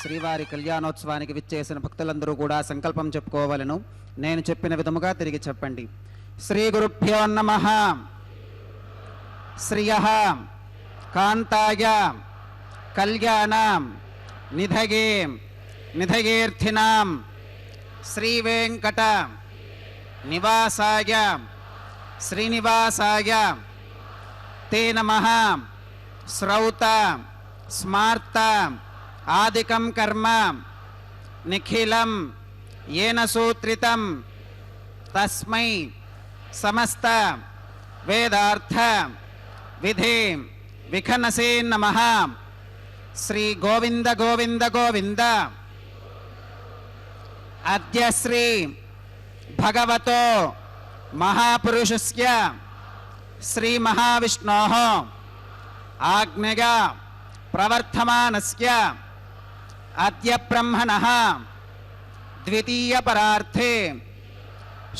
శ్రీవారి కళ్యాణోత్సవానికి విచ్చేసిన భక్తులందరూ కూడా సంకల్పం చెప్పుకోవాలను. నేను చెప్పిన విధముగా తిరిగి చెప్పండి. శ్రీ గురుభ్యో నమః. శ్రియః కాంతాయ కళ్యాణ నిధగే నిధగేర్థినాం శ్రీ వెంకట నివాసాయ శ్రీనివాసాయ తే నమః. శ్రౌత స్మార్త ఆదికం కర్మ నిఖిలం ఏన సూత్రితం తస్మై సమస్త వేదార్థ విధి విఖనసే నమః. శ్రీ గోవింద గోవింద గోవింద. అద్య శ్రీ భగవతో మహాపురుషస్య శ్రీ మహావిష్ణోః ఆజ్ఞయా ప్రవర్తమానస్య అద్య బ్రహ్మణః ద్వితీయ పరార్థే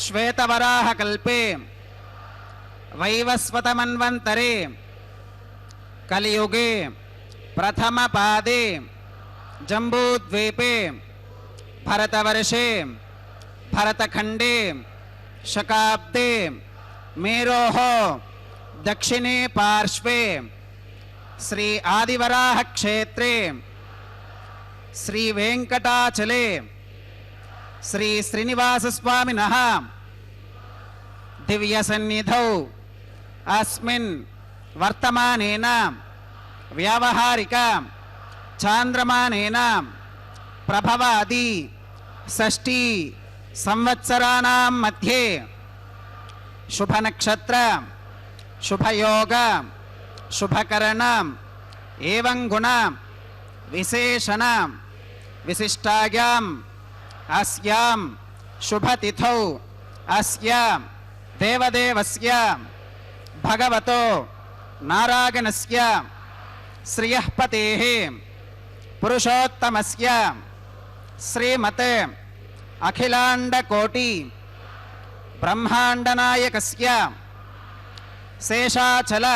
శ్వేతవరాహకల్పే వైవస్వతమన్వంతరే కలియుగే ప్రథమ పాదే జంబూద్వీపే భరతవర్షే భరతఖండే శకాబ్దే మేరోః దక్షిణే పార్శ్వే శ్రీ ఆదివరాహ క్షేత్రే శ్రీ వెంకటాచలే శ్రీ శ్రీనివాసస్వామినః దివ్య సన్నిధౌ అస్మిన్ వర్తమానేన వ్యావహారిక చాంద్రమానేన ప్రభవాది షష్ఠీ సంవత్సరాణాం మధ్యే శుభనక్షత్ర శుభయోగ శుభకరణ ఏవం గుణ విశేషణ విశిష్టాయాం అస్యాం శుభతిథౌ అస్య దేవదేవస్య భగవతో నారాయణస్య శ్రియఃపతేః పురుషోత్తమస్య శ్రీమతే అఖిలాండకోటి బ్రహ్మాండనాయకస్య శేషాచల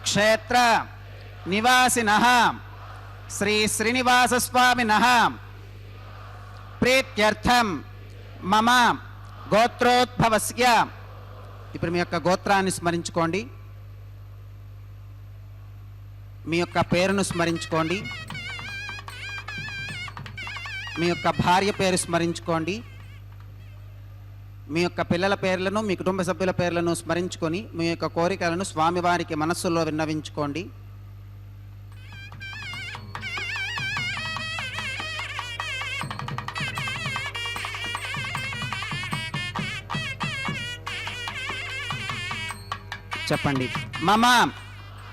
క్షేత్ర నివాసినః శ్రీ శ్రీనివాసస్వామినః ప్రీత్యర్థం మమ గోత్రోద్భవస్య. ఇప్పుడు మీ యొక్క గోత్రాన్ని స్మరించుకోండి, మీ యొక్క పేరును స్మరించుకోండి, మీ యొక్క భార్య పేరు స్మరించుకోండి, మీ యొక్క పిల్లల పేర్లను మీ కుటుంబ సభ్యుల పేర్లను స్మరించుకొని మీ యొక్క కోరికలను స్వామివారికి మనస్సులో విన్నవించుకోండి. చెప్పండి. మమ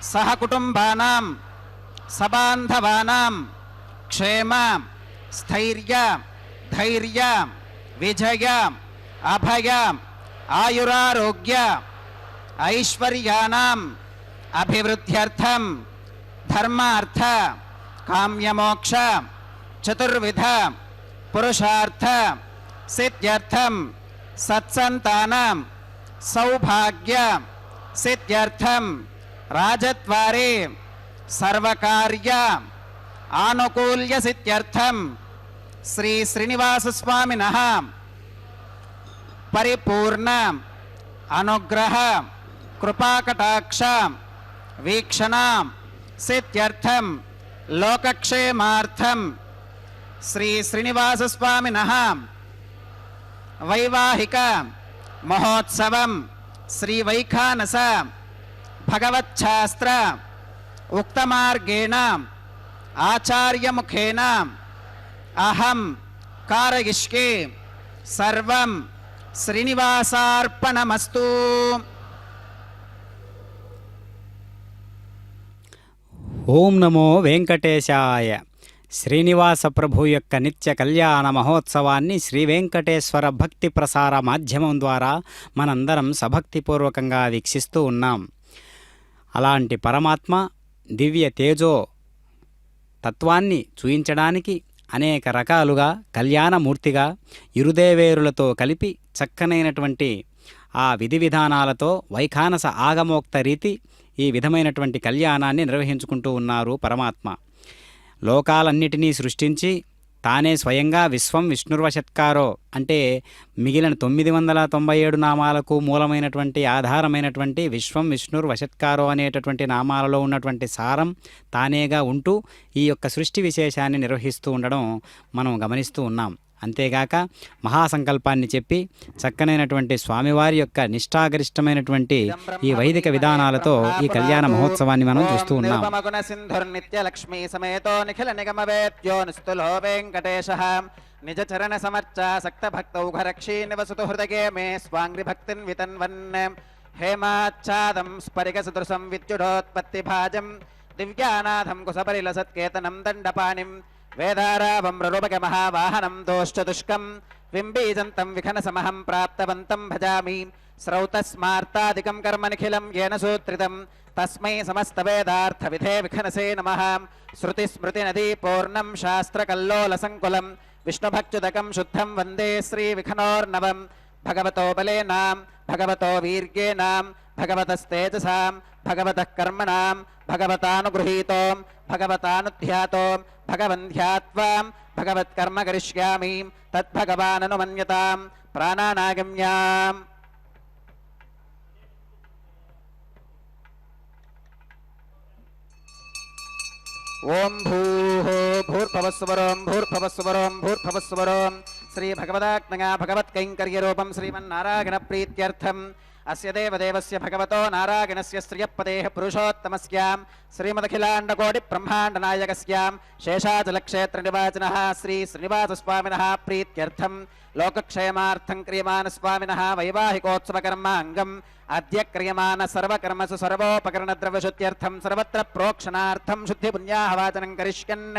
సహకుటుంబానాం సబాంధవానాం క్షేమ స్థైర్య ధైర్య విజయ అభయ ఆయురారోగ్య ఐశ్వర్యానాం అభివృద్ధ్యర్థం ధర్మార్థ కామ్యమోక్ష చతుర్విధ పురుషార్థ సిద్ధ్యర్థం సత్సంతానం సౌభాగ్య సిద్ధ్యర్థం రాజద్వారే సర్వకార్య ఆనుకూల్య సిద్ధ్యర్థం శ్రీ శ్రీనివాసస్వామినః పరిపూర్ణ అనుగ్రహ కృపాకటాక్ష వీక్షణ సిద్ధ్యర్థం లోకక్షేమార్థం శ్రీ శ్రీనివాసస్వామినః వైవాహిక మహోత్సవం శ్రీ వైఖానస భగవచ్ఛాస్త్ర ఉక్తమార్గేణ ఆచార్యముఖేన అహం కారయిష్యే సర్వం శ్రీనివాసార్పణమస్తు. ఓం నమో వెంకటేశాయ. శ్రీనివాస ప్రభు యొక్క నిత్య కళ్యాణ మహోత్సవాన్ని శ్రీ వెంకటేశ్వర భక్తి ప్రసార మాధ్యమం ద్వారా మనందరం సభక్తిపూర్వకంగా వీక్షిస్తూ ఉన్నాం. అలాంటి పరమాత్మ దివ్య తేజో తత్వాన్ని చూయించడానికి అనేక రకాలుగా కళ్యాణమూర్తిగా ఇరుదేవేరులతో కలిపి చక్కనైనటువంటి ఆ విధి విధానాలతో వైఖానస ఆగమోక్త రీతి ఈ విధమైనటువంటి కళ్యాణాన్ని నిర్వహించుకుంటూ ఉన్నారు పరమాత్మ. లోకాలన్నిటినీ సృష్టించి తానే స్వయంగా విశ్వం విష్ణుర్వశత్కారో అంటే మిగిలిన 997 నామాలకు మూలమైనటువంటి ఆధారమైనటువంటి విశ్వం విష్ణుర్వశత్కారో అనేటటువంటి నామాలలో ఉన్నటువంటి సారం తానేగా ఉంటూ ఈ యొక్క సృష్టి విశేషాన్ని నిర్వహిస్తూ ఉండడం మనం గమనిస్తూ ఉన్నాం. అంతేగాక మహాసంకల్పాన్ని చెప్పి చక్కనైనటువంటి స్వామివారి యొక్క నిష్ఠాగరిష్టమైనటువంటి ఈ వైదిక విధానాలతో ఈ కళ్యాణ మహోత్సవాన్ని మనం చూస్తూ ఉన్నాం. నిజ చరణ సమర్చ సక్త భక్తౌఘరక్షీ నివసతు హృదగే మే స్వాంగ్రిభక్తిన్ వితన్వన్ హేమాచ్ఛాదం స్ఫరిక సదృశం విద్యుడోత్పత్తి భాజం దివ్యానాథం కుశపరిలసత్కేతనం దండపాణిం వేదారావం రూపక మహావాహనం దోశ్చతుష్కం వింబీజంతం విఘనసమహం ప్రాప్తవంతం భజామి శ్రౌతస్మార్తాదికం కర్మ నిఖిలం येन సూత్రితం తస్మై సమస్త వేదార్థ విధే విఘనసే నమః శృతి స్మృతి నదీ పూర్ణం శాస్త్రకల్లోల సంకులం విష్ణుభక్త్యుదకం శుద్ధం వందే శ్రీ విఘ్నోర్నవం భగవతో బలేనాం భగవతో వీర్యేనాం భగవతస్తేజసాం భగవతః కర్మణాం భగవతానుగృహీతోం భగవతానుధ్యాతోం భగవన్ధ్యాత్వాం భగవత్కర్మ కరిష్యామి తద్భగవాననుమన్యతాం ప్రాణానాగమ్యాం. ఓం భూర్భువస్సువరోం భూర్భువస్సువరోం భూర్భువస్సువరోం శ్రీ భగవదాజ్ఞగా భగవత్కైంకర్యరూపం శ్రీమన్నారాయణ ప్రీత్యర్థం అస్య దేవదేవస్య భగవతో నారాయణస్య శ్రియపదేః పురుషోత్తమస్యాం శ్రీమదఖిలాండకోటి బ్రహ్మాండ నాయకస్యాం శేషాచలక్షేత్ర నివాసినః శ్రీ శ్రీనివాసస్వామినః ప్రీత్యర్థం లోకక్షేమార్థం క్రియమాన స్వామినః వైవాహికోత్సవకర్మాంగం అద్య క్రియమాన సర్వకర్మసు సర్వోపకరణద్రవ్యశుద్ధ్యర్థం సర్వత్ర ప్రోక్షణార్థం శుద్ధిపుణ్యాహవాచనం కరిష్యన్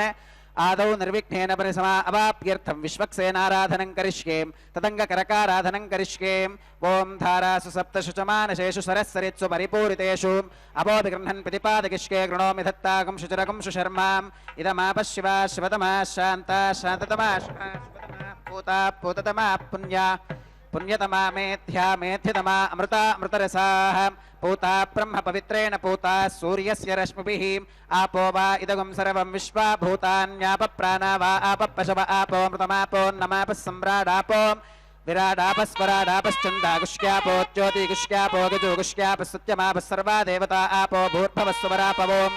ఆదౌ నిర్విఘ్నేన పరిసమా అవాప్యర్థం విశ్వక్సేనారాధనం కరిష్యేం తదంగకరకారాధనం కరిష్యేం. ఓం ధారాసు సప్తశుచమానశేషు సరస్సరిత్సు పరిపూరితేషు అపోభిగృహ్ణన్ ప్రతిపాదకిష్కే గృణోమి దత్తాకం శుచరకం శుశర్మాం ఇదమాప శివా శివతమా శాంతా శాంతతమా శివతమా పూతా పూతతమా పుణ్యా పుణ్యతమా మేధ్యా మేధ్యతమా అమృతా అమృతరసాః పూతా బ్రహ్మ పవిత్రేణ పూతా సూర్యస్య రశ్మిభిః ఆపో వా ఇదగం సర్వం విశ్వా భూతాన్యాప ప్రాణా వా ఆప పశవ ఆపోమృతమాపోన్నమాప సమ్రాడాపో విరాడాపస్వరాడాపశ్చందాగుష్యాపో జ్యోతిగుష్యాపో గజోగుష్యాప సత్యమాప సర్వా దేవతా ఆపో భూర్భవస్సువరాపవోం.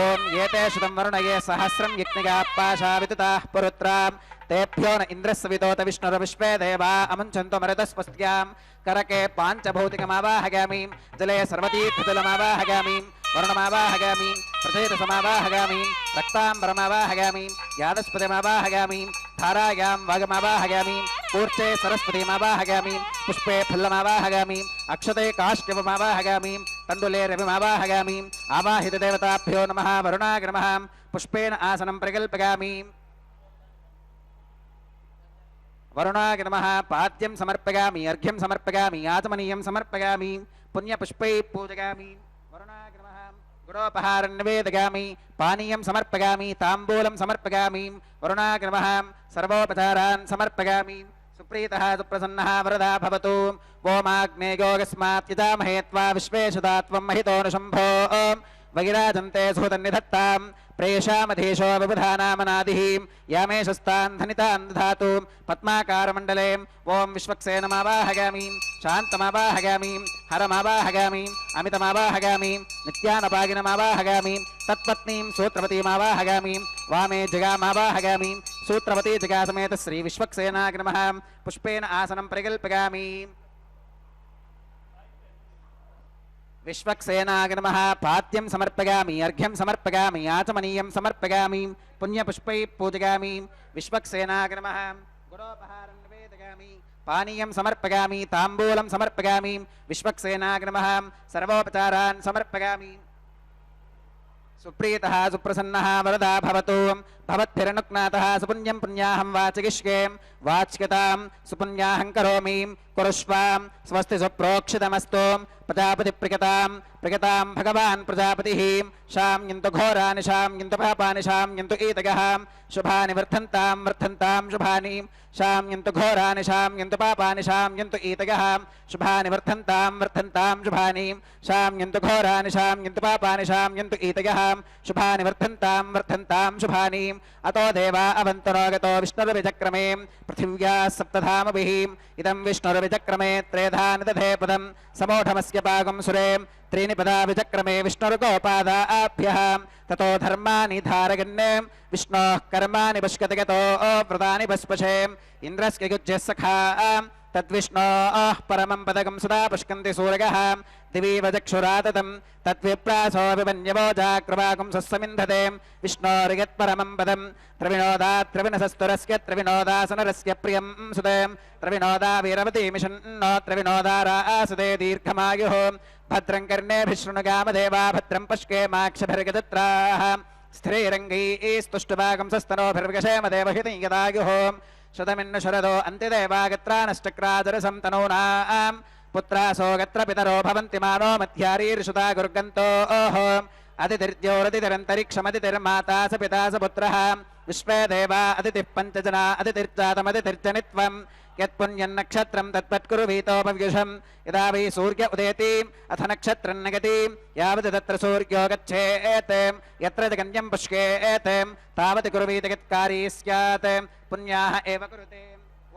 ఓం ఏతే శతం వరుణయే సహస్రం యజ్ఞగా పాశా వితుతాః పురుత్రాం तेभ्यो न इंद्रस्वितोत विष्णुर्विश्वे देवा अमुञ्चन्तु मरुतस्वस्त्यां करके पाञ्चभौतिकमावाहयामि जले सर्वतीर्थजलमावाहयामि वरुणमावाहयामि प्रथेतसमावाहयामि रक्ताम्बरमावाहयामि यादस्पतिमावाहयामि धारायां वागमावाहयामि कूर्चे सरस्वतीमावाहयामि पुष्पे फल्लमावाहयामि अक्षते काष्ठवमावाहयामि तण्डुले रविमावाहयामि आवाहितदेवताभ्यो नमः वरुणाय नमः पुष्पेण आसनं प्रकल्पयामि वरुणाय नमः पाद्यं समर्पयामि अर्घ्यं समर्पयामि आचमनीयं समर्पयामि पुण्यपुष्पैः पूजयामि वरुणाय नमः गुडोपहारं निवेदयामि पानीयं समर्पयामि ताम्बूलं समर्पयामि वरुणाय नमः सर्वोपचारान् समर्पयामि सुप्रीतः सुप्रसन्नः वरदा भवतु ओमाग्नेयोगस्मात् यजामहे त्वा विश्वेशदा त्वं महितोऽनुशम्भो वैराजन्ते सुहृदन्निधत्तां प्रेषामधीशो विबुधानामनादिः यामेशस्तान् धनितान् दधातु पद्माकारमण्डले ओं विश्वक्सेनमावाहयामि शान्तमावाहयामि हरमावाहयामि अमितमावाहयामि नित्यानपागिनमावाहयामि तत्पत्नीं सूत्रवतीमावाहयामि वामे जगामावाहयामि सूत्रवती जगासमेत श्री विश्वक्सेनाय नमः पुष्पेण आसनं परिकल्पयामि विश्वक्सेनाय नमः पाद्यं समर्पयामि अर्घ्यं समर्पयामि आचमनीयं समर्पयामि पुण्यपुष्पैः पूजयामि विश्वक्सेनाय नमः गुडोपहारं निवेदयामि पानीयं समर्पयामि ताम्बूलं समर्पयामि विश्वक्सेनाय नमः सर्वोपचारान् समर्पयामि सुप्रीतः सुप्रसन्नः वरदा भवतु भवद्भिरनुज्ञातः सुपुण्यं पुण्याहं वाचिगिष्ये वाच्यतां सुपुण्याहं करोमि कुरुष्वां स्वस्ति सुप्रोक्षितमस्तु प्रजापतिप्रियतां प्रियतां भगवान् प्रजापतिः शाम्यन्तु घोरानि शाम्यन्तु पापानि शाम्यन्तु ईतगः शुभानि वर्धन्तां शुभानि शाम्यन्तु घोरानि शाम्यन्तु पापानि शाम्यन्तु ईतगः शुभानि वर्धन्तां शुभानि शाम्यन्तु घोरानि शाम्यन्तु पापानि शाम्यन्तु ईतगः शुभानि वर्धन्तां शुभानि अतो देवा अवन्तरोगतो विष्णुर्विचक्रमे पृथिव्या सप्तधामभिः इदं विष्णुर्विचक्रमे त्रेधानि दधे पदं समोढमस्य पागं सुरे त्रीणि पदा विचक्रमे विष्णुर्गोपादाभ्यः ततो धर्माणि धारयन् विष्णोः कर्माणि पश्यति गतो व्रतानि पस्पशे इन्द्रस्य युज्यः सखा तद्विष्णोः परमं पदकं सदा पुष्कन्ति सूरगः दिवीव चक्षुराततं तद्विप्रासो विमन्यवो जाकृवाकुं सस्समिन्धते विष्णोरियत्परमं पदं त्रिविनोदात् त्रिविनसस्तुरस्य त्रिविनोदासनरस्य प्रियं सुते त्रिविनोदा वीरवतीमिषन्नो त्रिविनोदारासुते दीर्घमायुः भद्रं कर्णेभिः शृणुगामदेवा भद्रं पश्येमाक्षभिर्गजत्राः स्थिरैरङ्गैस्तुष्टुभागंसस्तनोभिर्गशेमदेवहितं यदायुः शतमिन्न शरदो अन्त्यदेवागत्रानश्चक्राजरसं तनूनां पुत्रासो गत्र पितरो भवन्ति मानो मध्यारीर्षुता गुर्गन्तोः अतिथिर्द्योरतिथिरन्तरिक्षमतिथिर्माता स पिता स पुत्रः विश्वे देवा अतिथिः पञ्चजना अतिथिर्जातमतिथिर्जनित्वम् यत्पुण्यन्नक्षत्रं तत्पत्कुरुवीतोपव्युषं यदा वै सूर्य उदेति अथ नक्षत्रं नगति यावत् तत्र सूर्यो गच्छेत् यत्र जगन्यं पुष्केत् तावत् कुरुवीत यत्कारी स्यात् पुण्याः एव कुरुते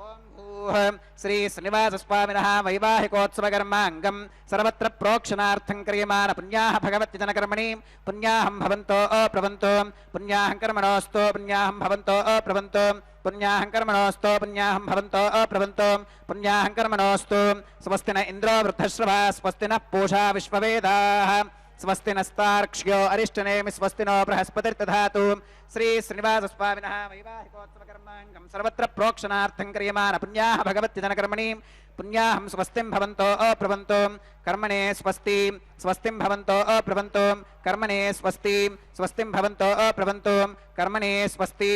ओम भूः श्री श्रीनिवासस्वामिनः वैवाहिकोत्सवकर्माङ्गं सर्वत्र प्रोक्षणार्थं क्रियमाण पुण्याः भगवति जनकर्मणि पुण्याहं भवन्तो अप्रवन्तो पुण्याहं कर्मणोऽस्तु पुण्याहं भवन्तो अप्रवन्तो पुण्याहं कर्मणोऽस्तु पुण्याहं भवन्तो अप्रवन्तो पुण्याहं कर्मणोऽस्तु स्वस्ति न इन्द्रो वृद्धश्रवा स्वस्ति नः पूषा विश्ववेदाः स्वस्ति नस्तार्क्ष्यो अरिष्टनेमि स्वस्ति नो बृहस्पतिर्दधातु श्री श्रीनिवासस्वामिनः वैवाहिकोत्सवकर्माङ्गं सर्वत्र प्रोक्षणार्थं क्रियमाण पुण्याः भगवति जनकर्मणि पुण्याहं स्वस्तिं भवन्तो अप्रवन्तो कर्मणे स्वस्ति स्वस्तिं भवन्तो अप्रवन्तो कर्मणे स्वस्ति स्वस्तिं भवन्तो अप्रवन्तो कर्मणे स्वस्ति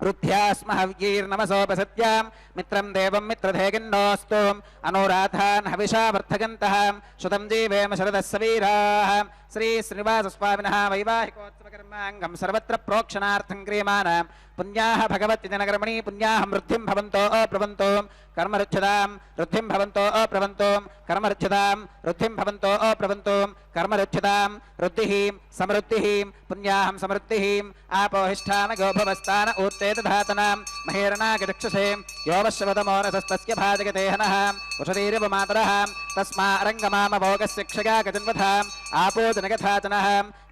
रुद्ध्यास्महव्यैर्नमसोपसत्यां मित्रं देवं मित्रधेगिन्नोऽस्तु अनुराधान् हविषा वर्धगन्तः श्रुतं जीवेम शरदस्य वीराः श्री श्रीनिवासस्वामिनः वैवाहिकोत्सवकर्माङ्गं सर्वत्र प्रोक्षणार्थं क्रियमाण पुण्याः भगवति जनकर्मणि पुण्याहं वृद्धिं भवन्तो अप्रवन्तो कर्मरुच्छतां वृद्धिं भवन्तो अप्रवन्तो कर्मरुच्छतां वृद्धिं भवन्तो अप्रवन्तो कर्मरुच्छतां वृद्धिः समृद्धिः पुण्याहं समृद्धिः आपोहिष्ठान गोभवस्थान ऊर्तेतधातनां महेरणागचक्षसे योवश्वतमोरसस्तस्य भाजगतेहनः उषधीरिव मातरः तस्मा रङ्गमामभोगस्य क्षगा गजन्वथाम् आपो जनगथातनः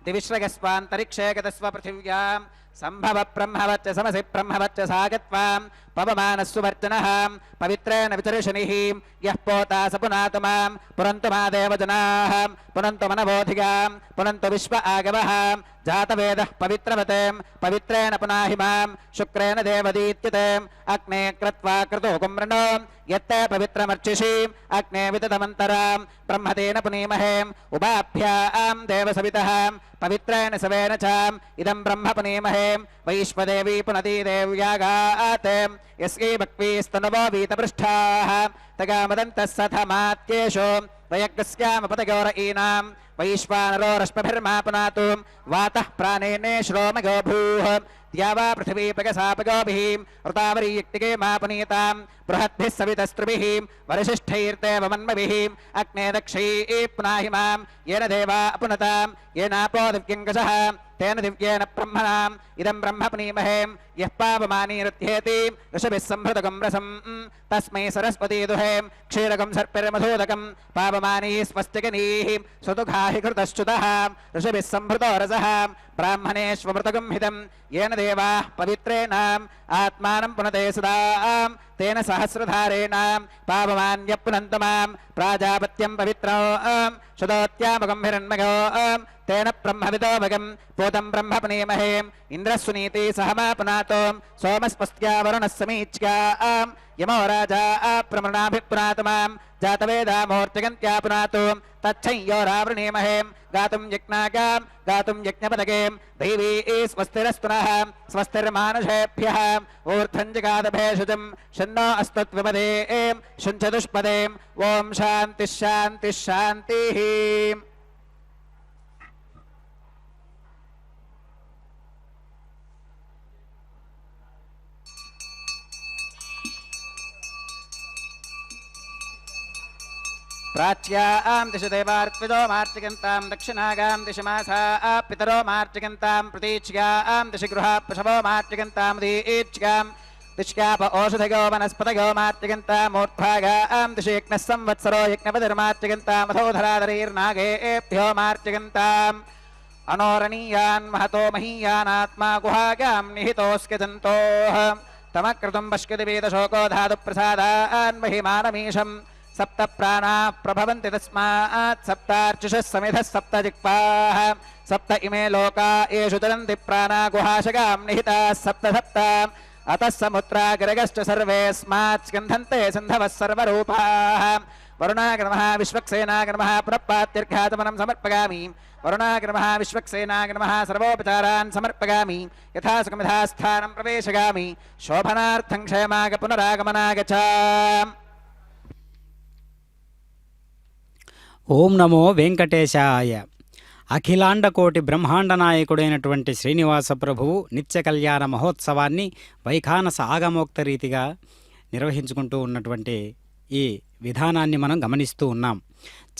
दिविश्रगस्वान्तरिक्षे गतस्व पृथिव्यां संभव ब्रह्मवच्च समसि ब्रह्मवच्च सागत्वां पवमानस्सुवर्जनः पवित्रेण विचर्षणिः यः पोता स पुनातु मां पुनन्तु मा देवजनाः पुनन्तु मनवोधिगां पुनन्तु विश्व आगवः जातवेदः पवित्रवतें पवित्रेण पुनाहि मां शुक्रेण देवदीत्यतेम् अग्ने कृत्वा क्रतुः कुम्रणो यत्ते पवित्रमर्चिषि अग्ने विदधमन्तरां ब्रह्मतेन पुनीमहेम् उभाभ्यां देवसवितः पवित्रेण सवेन चाम् इदं ब्रह्म पुनीमहेम् वैश्वदेवी पुनती देव्यागात् यस्यै भक्वीस्तनुवो वीतपृष्ठाः तगामदन्तः सथमात्येषु वयज्ञस्यामपतगौरईनां वैश्वानरो रश्मिभिर्मा पुनातु वातः प्राणेने श्रोमगो भूः द्यावा पृथिवी पगसापगोभिः ऋतावरीयुक्तिके मा पुनीतां बृहद्भिः सवितस्त्रिभिः वरिशिष्ठैर्देव मन्मभिः अग्ने दक्षैः पुनाहि मां येन देवा अपुनतां येनापो दिव्यङ्कषः तेन दिव्येन ब्रह्मणाम् इदं ब्रह्म पुनीमहेम् यः पावमानीरुध्येति ऋषभिः संहृतकं रसं तस्मै सरस्वती दुहेम् क्षीरकं सर्पिर्मधूदकं पावमानी स्वस्तिकनीः सुदुघाहि कृतश्च्युतः ऋषभिः संहृतो रसः ब्राह्मणेष्वमृतकं हितं येन देवाः पवित्रेणाम् आत्मानं पुनते सदा तेन सहस्रधारेण पावमान्य पुनन्तु मां प्राजापत्यं पवित्रो शुद्धोत्यामगं हिरण्मगो तेन ब्रह्मविदोभगं पूतं ब्रह्म पुनीमहेम् इन्द्रस्वनीति सहमा पुनातो सोमस्पस्त्या वरुणः समीच्या यमो राजा प्रमृणाभिपुनातु मां जातवेदामूर्तिगन्त्या पुनातु तच्छंयोरावृणीमहेम् गातुं यज्ञागां गातुं यज्ञपदगें दैवी स्वस्तिरस्तुनः स्वस्तिर्मानुषेभ्यः ऊर्ध्वं जगादभेषजं शन्नो अस्तुत्विपदें शुञ्चतुष्पदें ॐ शान्तिः शान्तिः शान्तिः प्राच्यां दिश देवार्त्विजो मार्चिकन्तां दक्षिणागां दिशमासा पितरो मार्चिकन्तां प्रतीच्यां दिशि गृहा पशवो मार्चिकन्तां दीच्यां दिश्याप ओषधगो वनस्पतगो मार्चिकन्तां मूर्ध्भागां दिशि यज्ञः संवत्सरो यज्ञपतिर्मार्चिकन्तां मधोधरादरीर्नागेभ्यो मार्चिकन्ताम् अनोरणीयान् महतो महीयानात्मा गुहागां निहितोऽस्क्यजन्तोः तमक्रतुं पश्यति वेदशोको धातुप्रसादान् महिमानमीशं सप्त प्राणाः प्रभवन्ति तस्मात् सप्तार्चिषः समिधः सप्त जिह्वाः सप्त इमे लोका येषु चलन्ति प्राणा गुहाशगां निहिताः सप्त सप्त अतः समुद्रा गिरगश्च सर्वेऽस्मात् स्कन्धन्ते सिन्धवः सर्वरूपाः वरुणाग्नमः विश्वक्सेनाग्नमः पुनःपात्यर्घ्यातमनं समर्पयामि वरुणाग्नमः विश्वक्सेनाग्नमः सर्वोपचारान् समर्पयामि यथा सुखमिधा स्थानं प्रवेशयामि शोभनार्थं क्षेमाग पुनरागमनाग च ఓం నమో వెంకటేశాయ. అఖిలాండకోటి బ్రహ్మాండ నాయకుడైనటువంటి శ్రీనివాస ప్రభువు నిత్య కళ్యాణ మహోత్సవాన్ని వైఖానస ఆగమోక్త రీతిగా నిర్వహించుకుంటూ ఉన్నటువంటి ఈ విధానాన్ని మనం గమనిస్తూ ఉన్నాం.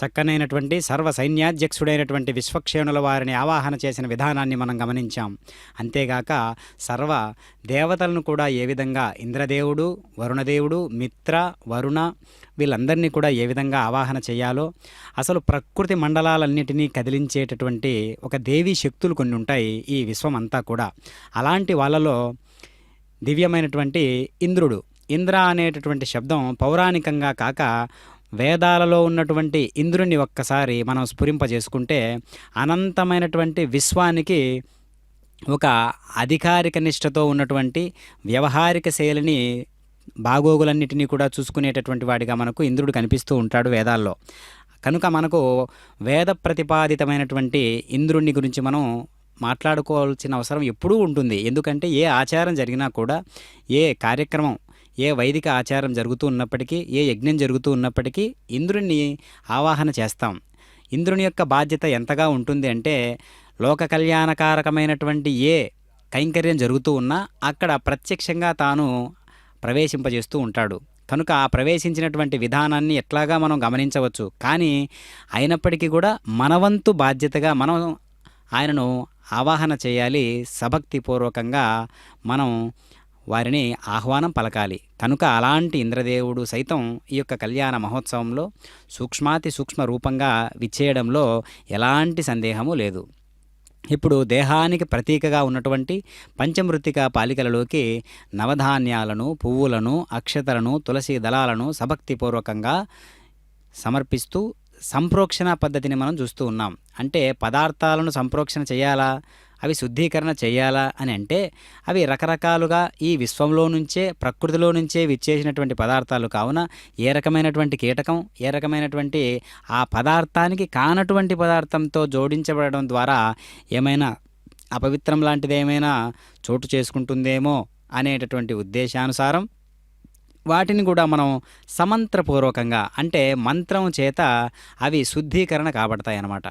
చక్కనైనటువంటి సర్వ సైన్యాధ్యక్షుడైనటువంటి విశ్వక్షేణుల వారిని ఆవాహన చేసిన విధానాన్ని మనం గమనించాం. అంతేగాక సర్వ దేవతలను కూడా ఏ విధంగా ఇంద్రదేవుడు, వరుణదేవుడు, మిత్ర, వరుణ వీళ్ళందరినీ కూడా ఏ విధంగా ఆవాహన చేయాలో, అసలు ప్రకృతి మండలాలన్నిటినీ కదిలించేటటువంటి ఒక దేవీ శక్తులు కొన్ని ఉంటాయి ఈ విశ్వం అంతా కూడా. అలాంటి వాళ్ళలో దివ్యమైనటువంటి ఇంద్రుడు. ఇంద్ర అనేటటువంటి శబ్దం పౌరాణికంగా కాక వేదాలలో ఉన్నటువంటి ఇంద్రుని ఒక్కసారి మనం స్ఫురింపజేసుకుంటే అనంతమైనటువంటి విశ్వానికి ఒక అధికారిక నిష్ఠతో ఉన్నటువంటి వ్యవహారిక శైలిని బాగోగులన్నిటినీ కూడా చూసుకునేటటువంటి వాడిగా మనకు ఇంద్రుడు కనిపిస్తూ ఉంటాడు వేదాల్లో. కనుక మనకు వేద ప్రతిపాదితమైనటువంటి ఇంద్రుని గురించి మనం మాట్లాడుకోవాల్సిన అవసరం ఎప్పుడూ ఉంటుంది. ఎందుకంటే ఏ ఆచారం జరిగినా కూడా, ఏ కార్యక్రమం, ఏ వైదిక ఆచారం జరుగుతూ ఉన్నప్పటికీ, ఏ యజ్ఞం జరుగుతూ ఉన్నప్పటికీ ఇంద్రుణ్ణి ఆవాహన చేస్తాం. ఇంద్రుని యొక్క బాధ్యత ఎంతగా ఉంటుంది అంటే, లోక కళ్యాణకారకమైనటువంటి ఏ కైంకర్యం జరుగుతూ ఉన్నా అక్కడ ప్రత్యక్షంగా తాను ప్రవేశింపజేస్తూ ఉంటాడు. కనుక ఆ ప్రవేశించినటువంటి విధానాన్ని ఎట్లాగా మనం గమనించవచ్చు. కానీ అయినప్పటికీ కూడా మనవంతు బాధ్యతగా మనం ఆయనను ఆవాహన చేయాలి. సభక్తిపూర్వకంగా మనం వారిని ఆహ్వానం పలకాలి. కనుక అలాంటి ఇంద్రదేవుడు సైతం ఈ యొక్క కళ్యాణ మహోత్సవంలో సూక్ష్మాతి సూక్ష్మ రూపంగా విచ్చేయడంలో ఎలాంటి సందేహము లేదు. ఇప్పుడు దేహానికి ప్రతీకగా ఉన్నటువంటి పంచమృత్తికా పాలికలలోకి నవధాన్యాలను, పువ్వులను, అక్షతలను, తులసి దళాలను సభక్తిపూర్వకంగా సమర్పిస్తూ సంప్రోక్షణ పద్ధతిని మనం చూస్తూ ఉన్నాం. అంటే పదార్థాలను సంప్రోక్షణ చేయాలా, అవి శుద్ధీకరణ చేయాలా అని అంటే అవి రకరకాలుగా ఈ విశ్వంలో నుంచే, ప్రకృతిలో నుంచే విచ్చేసినటువంటి పదార్థాలు కావున ఏ రకమైనటువంటి కీటకం, ఏ రకమైనటువంటి ఆ పదార్థానికి కానటువంటి పదార్థంతో జోడించబడడం ద్వారా ఏమైనా అపవిత్రం లాంటిది ఏమైనా చోటు చేసుకుంటుందేమో అనేటటువంటి ఉద్దేశానుసారం వాటిని కూడా మనం సమంత్రపూర్వకంగా అంటే మంత్రం చేత అవి శుద్ధీకరణ కాబడతాయి అన్నమాట.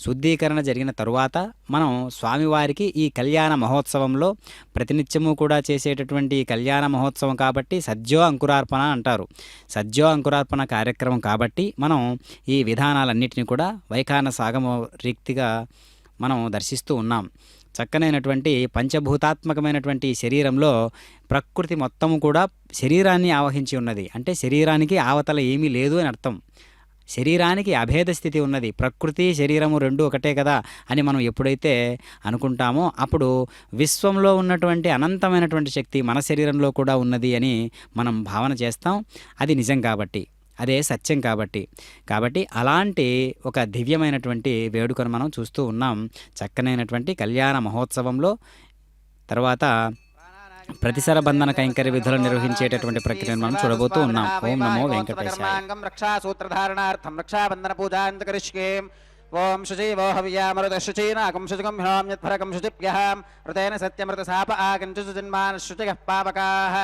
శుద్ధీకరణ జరిగిన తరువాత మనం స్వామివారికి ఈ కళ్యాణ మహోత్సవంలో ప్రతినిత్యము కూడా చేసేటటువంటి కళ్యాణ మహోత్సవం కాబట్టి సద్యో అంకురార్పణ అంటారు. సద్యో అంకురార్పణ కార్యక్రమం కాబట్టి మనం ఈ విధానాలన్నిటిని కూడా వైఖానస ఆగమ రీతిగా మనం దర్శిస్తూ ఉన్నాం. చక్కనైనటువంటి పంచభూతాత్మకమైనటువంటి శరీరంలో ప్రకృతి మొత్తము కూడా శరీరాన్ని ఆవహించి ఉన్నది. అంటే శరీరానికి ఆవతల ఏమీ లేదు అని అర్థం. శరీరానికి అభేద స్థితి ఉన్నది. ప్రకృతి శరీరము రెండు ఒకటే కదా అని మనం ఎప్పుడైతే అనుకుంటామో అప్పుడు విశ్వంలో ఉన్నటువంటి అనంతమైనటువంటి శక్తి మన శరీరంలో కూడా ఉన్నది అని మనం భావన చేస్తాం. అది నిజం కాబట్టి, అదే సత్యం కాబట్టి అలాంటి ఒక దివ్యమైనటువంటి వేడుకను మనం చూస్తూ ఉన్నాం. చక్కనైనటువంటి కళ్యాణ మహోత్సవంలో తర్వాత ప్రతిసర బంధన కైంకర్య విధులు నిర్వహించేటటువంటి ప్రక్రియను మనం చూడబోతూ ఉన్నాం. ఓం నమో వెంకటేశాయ. రక్షాసూత్రధారణార్థం రక్షాబంధన పూజాంత కరిష్యే. ఓం శుచీవో హవ్యామృత శుచీనాకం శుచికం హినోమ్యత్ఫరకం శుచిభ్యః ఋతేన సత్యమృతశాప ఆకంచుజన్మానశుచిగః పావకాః.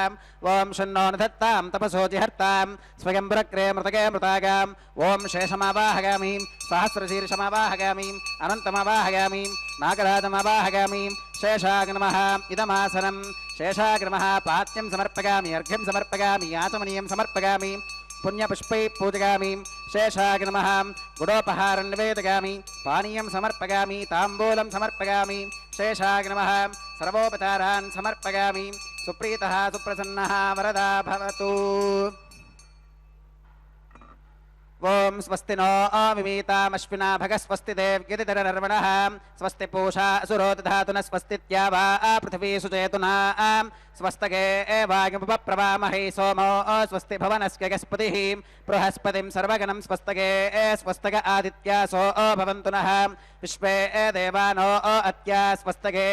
ఓం షన్నో నిధత్తాం తపసోజిహర్తాం స్వయంభురక్రే మృతకే మృతాగాం. ఓం శేషమావాహగామి సహస్రశీర్షమావాహగామి అనంతమావాహగామి నాగరాజమావాహగామి. శేషాగ్నమః ఇదమాసనం. శేషాగ్నమః పాత్యం సమర్పయామి, అర్ఘ్యం సమర్పయామి, ఆచమనీయం సమర్పయామి, పుణ్యపుష్పై పూజయామి. శేషాగ్నమః గుడోపహారం నివేదయామి, పానీయం సమర్పయామి, తాంబూలం సమర్పయామి. శేషాగ్నమః సర్వోపచారాన్ సమర్పయామి. సుప్రీతః సుప్రసన్నః వరదా భవతు. ఓం స్వస్తి నో విమీతామశ్వినా భగ స్వస్తి దేవ్యతిరర్వణః స్వస్తి పూషా అసురో దధాతున స్వస్తిత్యా వా పృథివీ సుచేతునా స్వస్తగే వాయుపప్రవామహే సోమో స్వస్తి భవనస్య గస్పతిః బృహస్పతిం సర్వగణం స్వస్తగే స్వస్తగ ఆదిత్యాసో భవంతు నః విశ్వే దేవానో అత్యా స్వస్తగే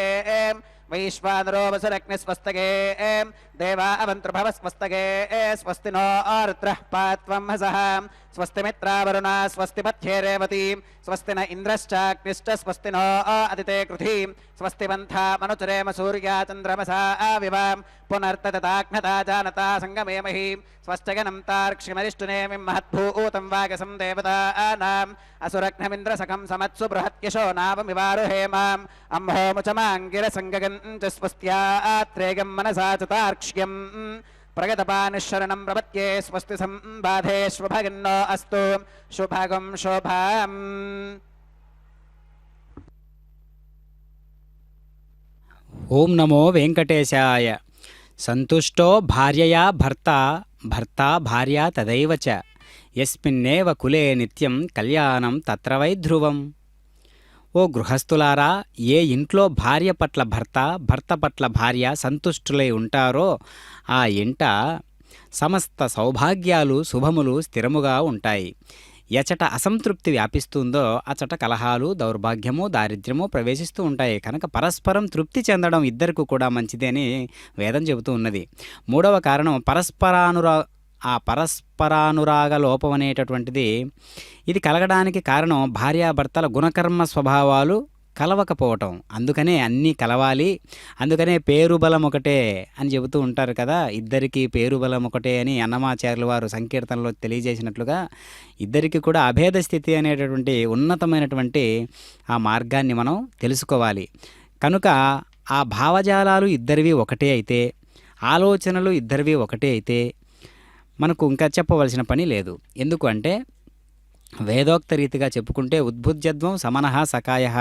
వైశ్వానరో వసురగ్నిస్వస్తగే దేవా అవంతృభవ స్వస్తగే స్వస్తి నో రుద్రః పాత్వం హసః స్వస్తి మిత్రావరుణ స్వస్తి పథ్యే రేవతి స్వస్తి న ఇంద్రశ్చాగ్నిశ్చ స్వస్తి నో అదితే కృధి స్వస్తి వంథా మనుచరేమ సూర్యా చంద్రమసా వివ పునర్తతాఘ్నతా జానతా సంగమేమహి స్వస్తిగనం తార్క్ష్యమరిష్టునేమిం మహద్భూతం వాగసం దేవతానాం అసురఘ్నమింద్రసఖం సమత్సు బృహత్యశో నావమివారుహేమ అంహోముచమాంగిర సంగగం చ స్వస్త్యాత్రేగం మనసా చ తార్క్ష్యం ప్రగతపానిశరణం ప్రపత్యే స్వస్తి సంబాధే శుభగన్నో అస్తు శుభగం శోభాం. ఓం నమో వెంకటేశాయ. సంతుష్టో భార్యయా భర్త, భర్త భార్య తదైవ చ. యస్మిన్నేవ కులే నిత్యం కళ్యాణం తత్ర వై ధ్రువం. ఓ గృహస్థులారా, ఏ ఇంట్లో భార్య పట్ల భర్త, భర్త పట్ల భార్య సంతుష్టులై ఉంటారో ఆ ఇంట సమస్త సౌభాగ్యాలు శుభములు స్థిరముగా ఉంటాయి. ఎచట అసంతృప్తి వ్యాపిస్తుందో అచట కలహాలు, దౌర్భాగ్యము, దారిద్ర్యము ప్రవేశిస్తూ ఉంటాయి. కనుక పరస్పరం తృప్తి చెందడం ఇద్దరికి కూడా మంచిది అని వేదం చెబుతూ ఉన్నది. మూడవ కారణం పరస్పరానురాగ లోపం అనేటటువంటిది. ఇది కలగడానికి కారణం భార్యాభర్తల గుణకర్మ స్వభావాలు కలవకపోవటం. అందుకనే అన్నీ కలవాలి, అందుకనే పేరు బలం ఒకటే అని చెబుతూ ఉంటారు కదా. ఇద్దరికీ పేరు బలం ఒకటే అని అన్నమాచార్యుల వారు సంకీర్తనలో తెలియజేసినట్లుగా ఇద్దరికి కూడా అభేద స్థితి అనేటటువంటి ఉన్నతమైనటువంటి ఆ మార్గాన్ని మనం తెలుసుకోవాలి. కనుక ఆ భావజాలాలు ఇద్దరివి ఒకటే అయితే, ఆలోచనలు ఇద్దరివి ఒకటే అయితే మనకు ఇంకా చెప్పవలసిన పని లేదు. ఎందుకు అంటే వేదోక్త రీతిగా చెప్పుకుంటే ఉద్భుజ్యత్వం సమనః సకాయః.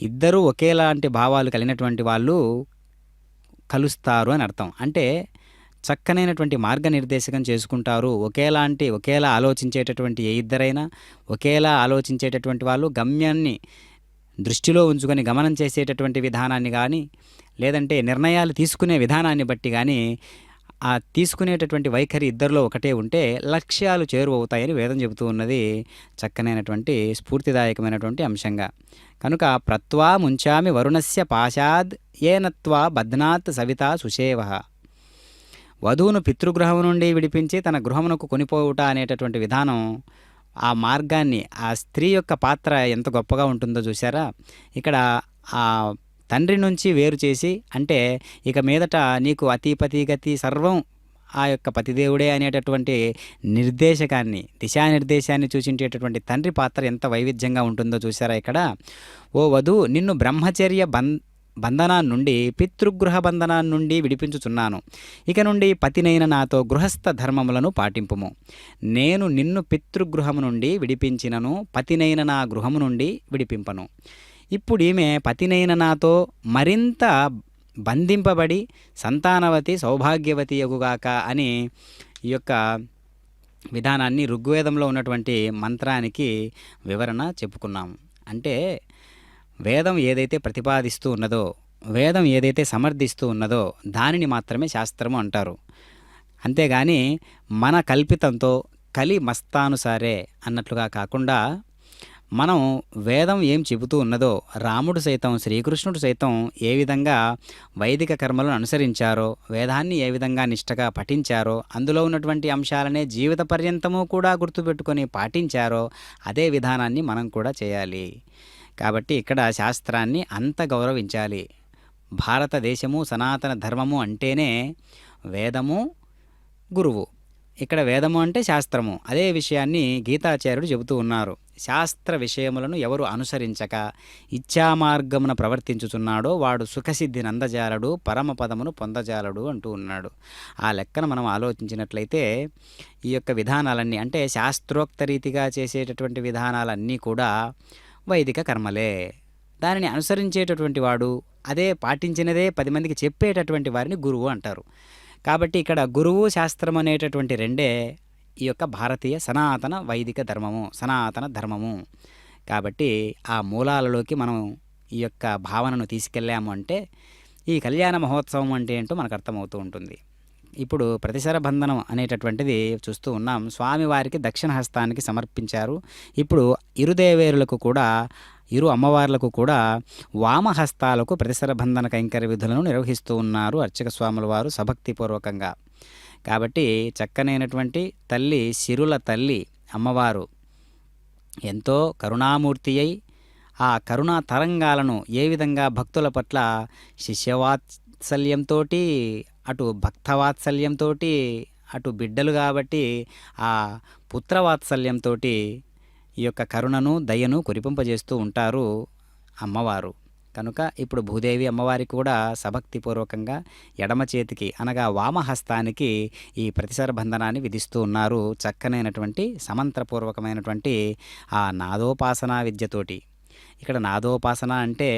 ఇద్దరూ ఒకేలాంటి భావాలు కలిగినటువంటి వాళ్ళు కలుస్తారు అని అర్థం. అంటే చక్కనైనటువంటి మార్గనిర్దేశకం చేసుకుంటారు. ఒకేలా ఆలోచించేటటువంటి ఏ ఇద్దరైనా ఒకేలా ఆలోచించేటటువంటి వాళ్ళు గమ్యాన్ని దృష్టిలో ఉంచుకొని గమనం చేసేటటువంటి విధానాన్ని కానీ, లేదంటే నిర్ణయాలు తీసుకునే విధానాన్ని బట్టి కానీ ఆ తీసుకునేటటువంటి వైఖరి ఇద్దరిలో ఒకటే ఉంటే లక్ష్యాలు చేరువవుతాయని వేదం చెబుతూ ఉన్నది చక్కనైనటువంటి స్ఫూర్తిదాయకమైనటువంటి అంశంగా. కనుక ప్రత్వా ముంచామి వరుణస్య పాశాద్ ఏనత్వా బధ్నాత్ సవితా సుషేవః. వధువును పితృగృహం నుండి విడిపించి తన గృహమునకు కొనిపోవుట అనేటటువంటి విధానం, ఆ మార్గాన్ని, ఆ స్త్రీ యొక్క పాత్ర ఎంత గొప్పగా ఉంటుందో చూసారా. ఇక్కడ ఆ తండ్రి నుంచి వేరు చేసి, అంటే ఇక మీదట నీకు అతిపతి గతి సర్వం ఆ యొక్క పతిదేవుడే అనేటటువంటి నిర్దేశకాన్ని, దిశానిర్దేశాన్ని సూచించేటటువంటి తండ్రి పాత్ర ఎంత వైవిధ్యంగా ఉంటుందో చూసారా ఇక్కడ. ఓ వధు, నిన్ను బ్రహ్మచర్య బంధనాన్ని నుండి పితృగృహ బంధనాన్ని నుండి విడిపించుచున్నాను. ఇక నుండి పతినైన నాతో గృహస్థ ధర్మములను పాటింపుము. నేను నిన్ను పితృగృహము నుండి విడిపించినను, పతినైన నా గృహము నుండి విడిపింపను. ఇప్పుడు ఈమె పతినైన నాతో మరింత బంధింపబడి సంతానవతి సౌభాగ్యవతి యగుగాక అని ఈ యొక్క విధానాన్ని ఋగ్వేదంలో ఉన్నటువంటి మంత్రానికి వివరణ చెప్పుకున్నాం. అంటే వేదం ఏదైతే ప్రతిపాదిస్తూ ఉన్నదో, వేదం ఏదైతే సమర్థిస్తూ ఉన్నదో దానిని మాత్రమే శాస్త్రము అంటారు. అంతేగాని మన కల్పితంతో కలి మస్తానుసారే అన్నట్లుగా కాకుండా, మనం వేదం ఏం చెబుతూ ఉన్నదో, రాముడు సైతం శ్రీకృష్ణుడు సైతం ఏ విధంగా వైదిక కర్మలను అనుసరించారో, వేదాన్ని ఏ విధంగా నిష్టగా పఠించారో, అందులో ఉన్నటువంటి అంశాలనే జీవిత పర్యంతము కూడా గుర్తుపెట్టుకొని పాటించారో అదే విధానాన్ని మనం కూడా చేయాలి. కాబట్టి ఇక్కడ శాస్త్రాన్ని అంత గౌరవించాలి. భారతదేశము సనాతన ధర్మము అంటేనే వేదము, గురువు. ఇక్కడ వేదము అంటే శాస్త్రము. అదే విషయాన్ని గీతాచార్యుడు చెబుతూ ఉన్నారు. శాస్త్ర విషయములను ఎవరు అనుసరించక ఇచ్ఛామార్గమున ప్రవర్తించుచున్నాడో వాడు సుఖసిద్ధిని అందజాలడు, పరమపదమును పొందజాలడు అంటూ ఉన్నాడు. ఆ లెక్కన మనం ఆలోచించినట్లయితే ఈ యొక్క విధానాలన్నీ, అంటే శాస్త్రోక్త రీతిగా చేసేటటువంటి విధానాలన్నీ కూడా వైదిక కర్మలే. దానిని అనుసరించేటటువంటి వాడు, అదే పాటించినదే 10 మందికి చెప్పేటటువంటి వారిని గురువు అంటారు. కాబట్టి ఇక్కడ గురువు శాస్త్రం అనేటటువంటి రెండే ఈ యొక్క భారతీయ సనాతన వైదిక ధర్మము, సనాతన ధర్మము. కాబట్టి ఆ మూలాలలోకి మనం ఈ యొక్క భావనను తీసుకెళ్ళాము అంటే ఈ కళ్యాణ మహోత్సవం అంటే ఏంటో మనకు అర్థమవుతూ ఉంటుంది. ఇప్పుడు ప్రతిసర బంధనం అనేటటువంటిది చూస్తూ ఉన్నాం. స్వామివారికి దక్షిణ హస్తానికి సమర్పించారు. ఇప్పుడు ఇరుదేవేరులకు కూడా, ఇరు అమ్మవార్లకు కూడా వామహస్తాలకు ప్రతిసర బంధన కైంకర్య విధులను నిర్వహిస్తూ ఉన్నారు అర్చక స్వాముల వారు సభక్తిపూర్వకంగా. కాబట్టి చక్కనైనటువంటి తల్లి, సిరుల తల్లి అమ్మవారు ఎంతో కరుణామూర్తి అయి ఆ కరుణా తరంగాలను ఏ విధంగా భక్తుల పట్ల శిష్యవాత్సల్యంతో, అటు భక్తవాత్సల్యంతో, అటు బిడ్డలు కాబట్టి ఆ పుత్రవాత్సల్యంతో ఈ యొక్క కరుణను, దయను కురిపింపజేస్తూ ఉంటారు అమ్మవారు. కనుక ఇప్పుడు భూదేవి అమ్మవారికి కూడా సభక్తిపూర్వకంగా ఎడమ చేతికి అనగా వామహస్తానికి ఈ ప్రతిసర బంధనాన్ని విధిస్తూ ఉన్నారు. చక్కనైనటువంటి సమంత్రపూర్వకమైనటువంటి ఆ నాదోపాసనా విద్యతోటి. ఇక్కడ నాదోపాసన అంటే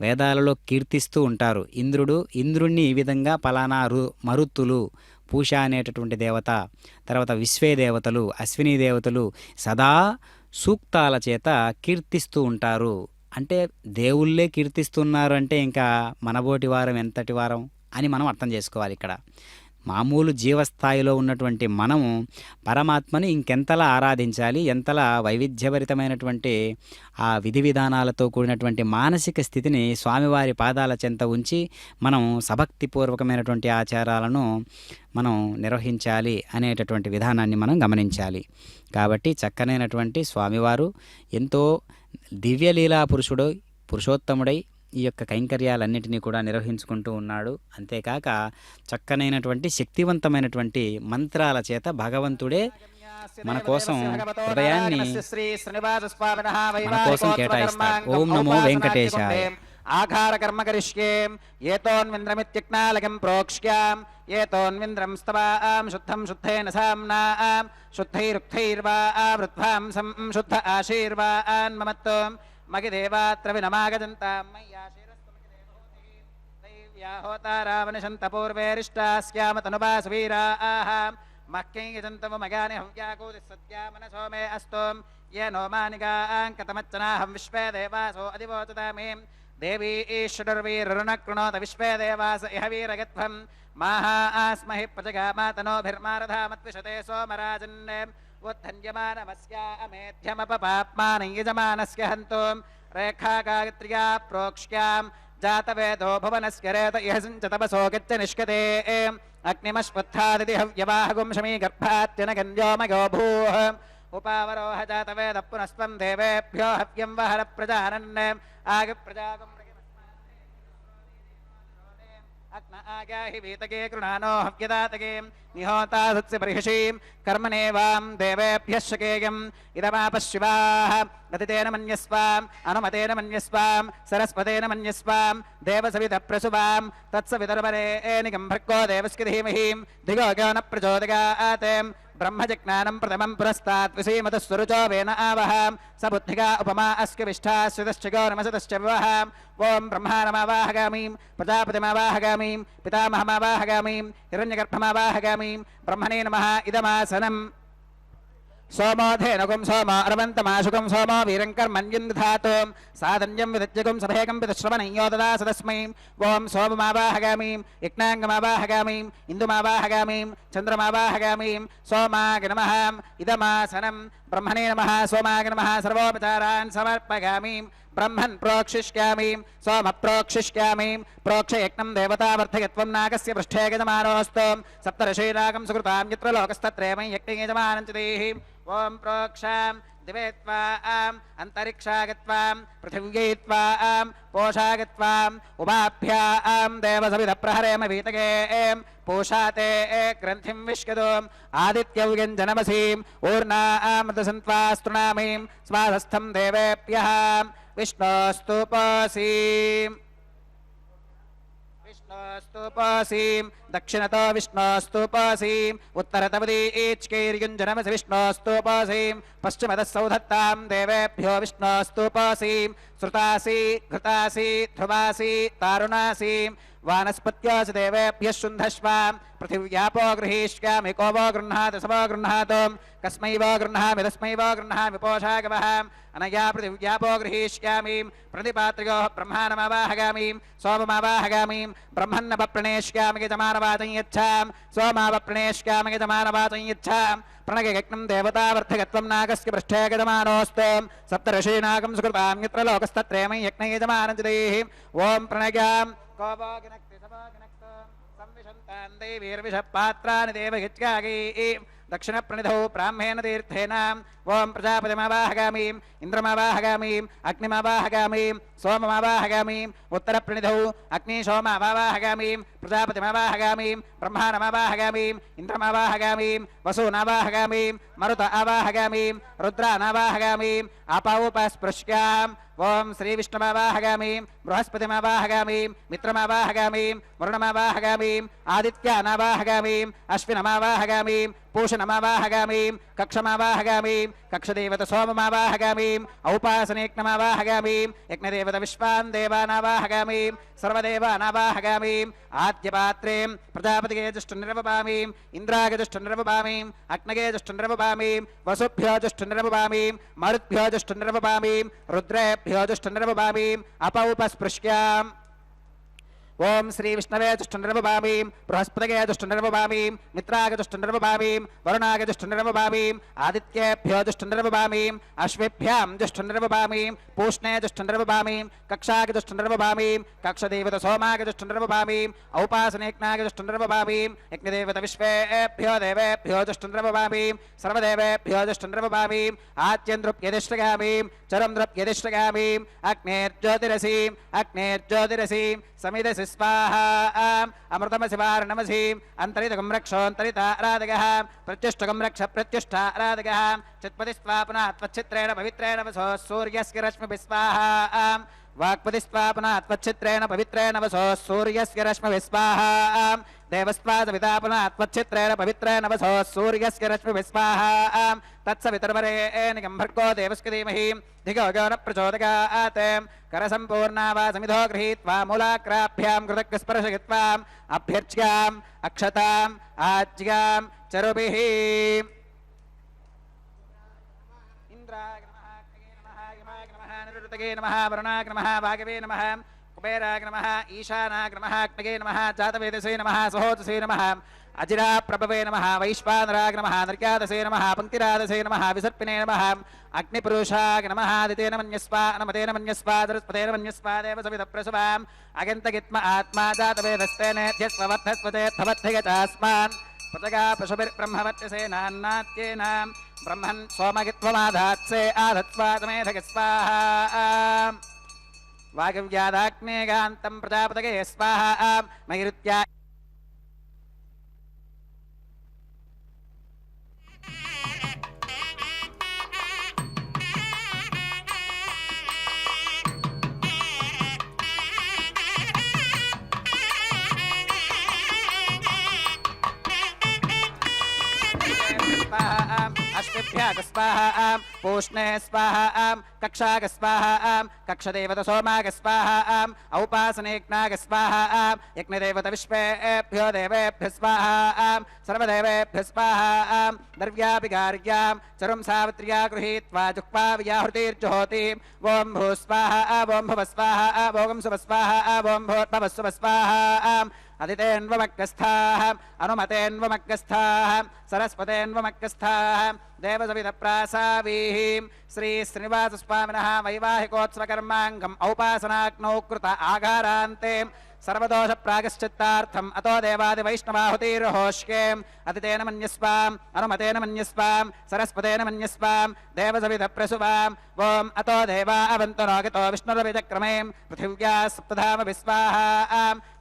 వేదాలలో కీర్తిస్తూ ఉంటారు. ఇంద్రుణ్ణి ఈ విధంగా పలానా మరుత్తులు, పూష అనేటటువంటి దేవత, తర్వాత విశ్వే దేవతలు, అశ్విని దేవతలు సదా సూక్తాల చేత కీర్తిస్తూ ఉంటారు. అంటే దేవుళ్ళే కీర్తిస్తున్నారు అంటే ఇంకా మనబోటి వారం ఎంతటి వారం అని మనం అర్థం చేసుకోవాలి. ఇక్కడ మామూలు జీవస్థాయిలో ఉన్నటువంటి మనము పరమాత్మని ఇంకెంతలా ఆరాధించాలి, ఎంతలా వైవిధ్యభరితమైనటువంటి ఆ విధి విధానాలతో కూడినటువంటి మానసిక స్థితిని స్వామివారి పాదాల చెంత ఉంచి మనం సభక్తిపూర్వకమైనటువంటి ఆచారాలను మనం నిర్వహించాలి అనేటటువంటి విధానాన్ని మనం గమనించాలి. కాబట్టి చక్కనైనటువంటి స్వామివారు ఎంతో దివ్యలీలా పురుషోత్తముడై ఈ యొక్క కైంకర్యాలన్నింటినీ కూడా నిర్వహించుకుంటూ ఉన్నాడు. అంతేకాక చక్కనైనటువంటి శక్తివంతమైనటువంటి మంత్రాల చేత భగవంతుడే మన కోసం హృదయాన్ని మన కోసం కేటాయిస్తాడు. ఓం నమో వెంకటేశాయ. ఆఘార కర్మ కరిష్యేం ఏతోన్వింద్రమిత్యజ్ఞాలకం ప్రోక్ష్యాం ఏతోన్వింద్రం స్తవాం శుద్ధం శుద్ధేన సామ్నాం శుద్ధైరుక్తైర్వా వృద్ధ్వాం సంశుద్ధ ఆశీర్వాన్ మమత్వం మగిదేవాత్ర వినమాగజంతాం మయ్యాశీరస్తమగిదేవోతి దైవ్యాహోతారావనిశంత పూర్వేరిష్టాస్యామతనువాసవీరాః మక్కైయజంతవ మగాని హవ్యాకూతి సత్యా మనసో మే అస్తోం येनो मानिकाङ्कतमच्चनाहं विश्वे देवासो अधिवोचतामे देवी ईश्वरवीरुणकृणोत विश्वे देवास इह वीरगत्वं माहा आस्महि प्रजगामातनोभिर्मारधामत्विषते सोमराजन् उत्थन्यमानमस्यामेध्यमपपाप्मानयजमानस्य हन्तुं रेखागायत्र्या प्रोक्ष्यां जातवेदो भुवनस्य रेत इह सिञ्च तपसो गच्छ निष्कते अग्निमश्वत्थादिति हव्यवाहगुं शमीगर्भात्यनगन्योमयो भूः उपावरोह जातवेद पुनस्त्वं देवेभ्यो हव्यं वहर प्रजानन् आगप्रजागं अग्न आगाहि वीतके कृणानो हव्यदातके निहोता सत्स्य बर्हिषीं कर्मणेवां देवेभ्यः शकेयम् इदमापशिवाः गतितेन मन्यस्वाम् अनुमतेन मन्यस्वाम् सरस्वतेन मन्यस्वाम् देवसवितप्रसुवाम् तत्सवितर्वरेणिकं भर्गो देवस्य धीमहि धियो गो न प्रचोदयात् ब्रह्मजज्ञानं प्रथमं पुरस्तात् विसीमतस्वरुचो वेन आवहां स बुद्धिका उपमा अस्क्य विष्ठास्वितश्च गौरमसतश्च विवहां ओं ब्रह्माणमावाहगामीं प्रजापतिमावाहगामीं पितामहमावाहगामीं हिरण्यगर्भमावाहगामीं ब्रह्मणे नमः इदमासनम् सोमोधेनुगुं सोमो अरवन्तमाशुकं सोमो वीरङ्कर्मण्युन्धातुं साधन्यं विदज्जगुं सभेकं विदश्रवणय्यो ददा सदस्मै ओं सोममावाहगामीं यज्ञाङ्गमावाहगामीं इन्दुमावाहगामीं चन्द्रमावाहगामीं सोमाय नमः इदमासनं ब्रह्मणे नमः सोमाय नमः सर्वोपचारान् समर्पयामि ब्रह्मन् प्रोक्षिष्यामि सोम प्रोक्षिष्यामि प्रोक्षयज्ञं देवतावर्धयत्वं नागस्य पृष्ठे गजमानोऽस्तु सप्तर्षीरागं सुकृतां यत्र लोकस्तत्रैवं यज्ञे यजमानं च देहि ओं प्रोक्षां दिवे त्वाम् अन्तरिक्षागत्वां पृथिव्यै त्वाम् पोषागत्वाम् उभाभ्यां देवसविधप्रहरेम वीतके पूषाते ग्रन्थिं विश्कदोम् आदित्यव्यञ्जनमसीम् ऊर्णामृतसन्त्वास्तृणामीं स्वाधस्थं देवेभ्यः विष्णोस्तुपोऽसीम् विष्णोस्तुपोऽसीम् दक्षिणतो विष्णोस्तुपोऽसीम् उत्तरतवदीच्कैर्युञ्जनमसि विष्णोस्तुपोऽसीम् पश्चिमतः सौधत्तां देवेभ्यो विष्णोस्तूपोऽसि श्रुतासि घृतासि ध्रुवासि तारुणासि वानस्पत्योऽसि देवेभ्यः शुन्धश्वां पृथिव्यापो गृहीष्यामि को वो गृह्णाति स वो गृह्णातु कस्मै वो गृह्णामि तस्मै वो गृह्णामि पोषागवः अनया पृथिव्यापो गृहीष्यामि प्रतिपात्र्योः ब्रह्माणमावाहगामि सोममावाहगामि ब्रह्मन्नपप्रणेष्यामि यजमानवाचं यच्छां सोमावप्रणेष्यामि यजमानवाचं यच्छां प्रणगयज्ञं देवतावर्धकत्वं नागस्य पृष्ठे गजमानोऽस्तु सप्तऋषीणागं सुकृतां यत्र लोकस्तत्रेमं यज्ञयजमानं च देहि ॐ प्रणगां को वो गिनक्ति स वो गिनक्तु संविशन्तां देवीर्विषपात्राणि देवयज्ञागै दक्षिणप्रणिधौ ब्राह्मेण तीर्थेन ओं प्रजापतिमावाहगामि इंद्रमावाहगामि अग्निमावाहगामि सोममावाहगामि उत्तरप्रणिधौ अग्निशोमावाहगामि प्रजापतिमावाहगामि ब्रह्माणमावाहगामि इंद्रमावाहगामि वसूनावाहगामि मरुत आवाहगामि रुद्रानावाहगामि आपावोपस्पृश्याम् ओं श्री विष्णुमावाहगामि बृहस्पतिमावाहगामि मित्रमावाहगामि वरुणमावाहगामि आदित्यानावाहगामि अश्विनमावाहगामि पूषणमावाहगामि कक्षमावाहगामि कक्षदेवत सोममावाहगामि औपासनेक्नमावाहगामि यज्ञदेवत विश्वान् देवानावाहगामि सर्वदेवानावाहगामि आद्यपात्रे प्रजापतिगे जुष्टुनिर्वपामि इन्द्रागे जुष्टुनिर्वपामि अग्नगे जुष्टुनिर्वपामि वसुभ्यो जुष्टुनिर्वपामि मरुद्भ्यो जुष्टुनिर्वपामि रुद्रेभ्यो जुष्टुनिर्वपामि अपौपस्पृश्याम् ओं श्री विष्णवे जुष्टुनिर्वपामि बृहस्पतिगे जुष्टुनिर्वपामि मित्रागे जुष्टुनिर्वपामि वरुणागे जुष्टुनिर्वपामि आदित्येभ्यो जुष्टुनिर्वपामि अश्विभ्यां जुष्टुनिर्वपामि पूष्णे जुष्टुनिर्वपामि कक्षागे जुष्टुनिर्वपामि कक्षदेवत सोमागे जुष्टुनिर्वपामि औपासनेक्नागे जुष्टुनिर्वपामि यज्ञदेवत विश्वेभ्यो देवेभ्यो जुष्टुनिर्वपामि सर्वदेवेभ्यो जुष्टुनिर्वपामि आद्यन्द्रुप्यदिष्टगामि चरन्द्रुप्यदिष्टगामि अग्नेर्ज्योतिरसि समिदसि स्वाहा अमृतमसि वारणमसि अन्तरितकं रक्षोऽन्तरिताराधकः प्रत्युष्टकं रक्ष प्रत्युष्टाराधकः चित्पति स्वापुनः त्वच्छित्रेण पवित्रेण वसो सूर्यस्य रश्मिभिः स्वाहा वाक्पति स्वापुनः त्वच्छित्रेण पवित्रेण वसो सूर्यस्य रश्मिभिः स्वाहा देवस्त्वादविता पुनः त्वच्छित्रेण पवित्रेण वसो सूर्यस्य रश्मिभिः स्वाहा तत्सवितुर्वरेण्यं भर्गो देवस्य धीमहि धियो यो न प्रचोदयात् करसम्पूर्णा वा समिधो गृहीत्वा मूलाग्राभ्यां कृतज्ञस्पर्शयित्वा अभ्यर्च्याम् अक्षताम् आज्यां चरुभिः इन्द्राय नमः अग्नये नमः यमाय नमः निरुतगे नमः वरुणाय नमः वागवे नमः कुबेराय नमः ईशानाय नमः अग्नये नमः जातवेदसे नमः सहोदसे नमः अजिरा प्रभवे नमः वैश्वानराय नमः नर्यादसे नमः पंक्तिरादसे नमः विसर्पिणे नमः अग्निपुरुषाय नमः आदितेन मन्यस्वा अनमतेन मन्यस्वा सरस्वतेन मन्यस्वा देवसवितप्रसवाम् अगन्तगित्म आत्मा जातवेदस्तेनेध्यस्ववत्थस्वतेऽर्थवत्थयचास्मान् प्रजगा पशुभिर्ब्रह्मवत्यसेनान्नात्येन ब्रह्मन् सोमगित्वमाधात्से आधत्वातमेधग स्वाहा वागव्यादाग्नेगान्तं प्रजापतये स्वाहा नैऋत्या अश्विभ्याग स्वाहा पूष्णे स्वाहा कक्षाग स्वाहा कक्षदेवत सोमाग स्वाहा औपासनेक्नाग स्वाहा यज्ञदेवत विश्वेभ्यो देवेभ्यः स्वाहा सर्वदेवेभ्यः स्वाहा द्रव्याभिगार्यां चरुं सावित्र्या गृहीत्वा जुह्वा व्याहृतिर्जुहोति ओं भू स्वाहा ओं भुव स्वाहा ओं सुव स्वाहा ओं भूर्भुवः सुवः स्वाहा अदितेन्वमग्गस्थाः अनुमतेन्वमग्गस्थाः सरस्वतेन्वमग्गस्थाः देवसवितप्रासावीः श्री श्रीनिवासस्वामिनः वैवाहिकोत्सवकर्माङ्गम् औपासनाग्नौ कृत आगारान्ते सर्वदोष प्रागश्चित्तार्थम् अतो देवादि वैष्णवाहुतिर्होष्येम् अतितेन मन्यस्वाम् अनुमतेन मन्यस्वाम् सरस्वतेन मन्यस्वाम् देवसवितप्रसुवाम् ओम् अतो देवा अवन्तनो गतो विष्णुरविचक्रमे पृथिव्या सप्तधाम विस्वाहा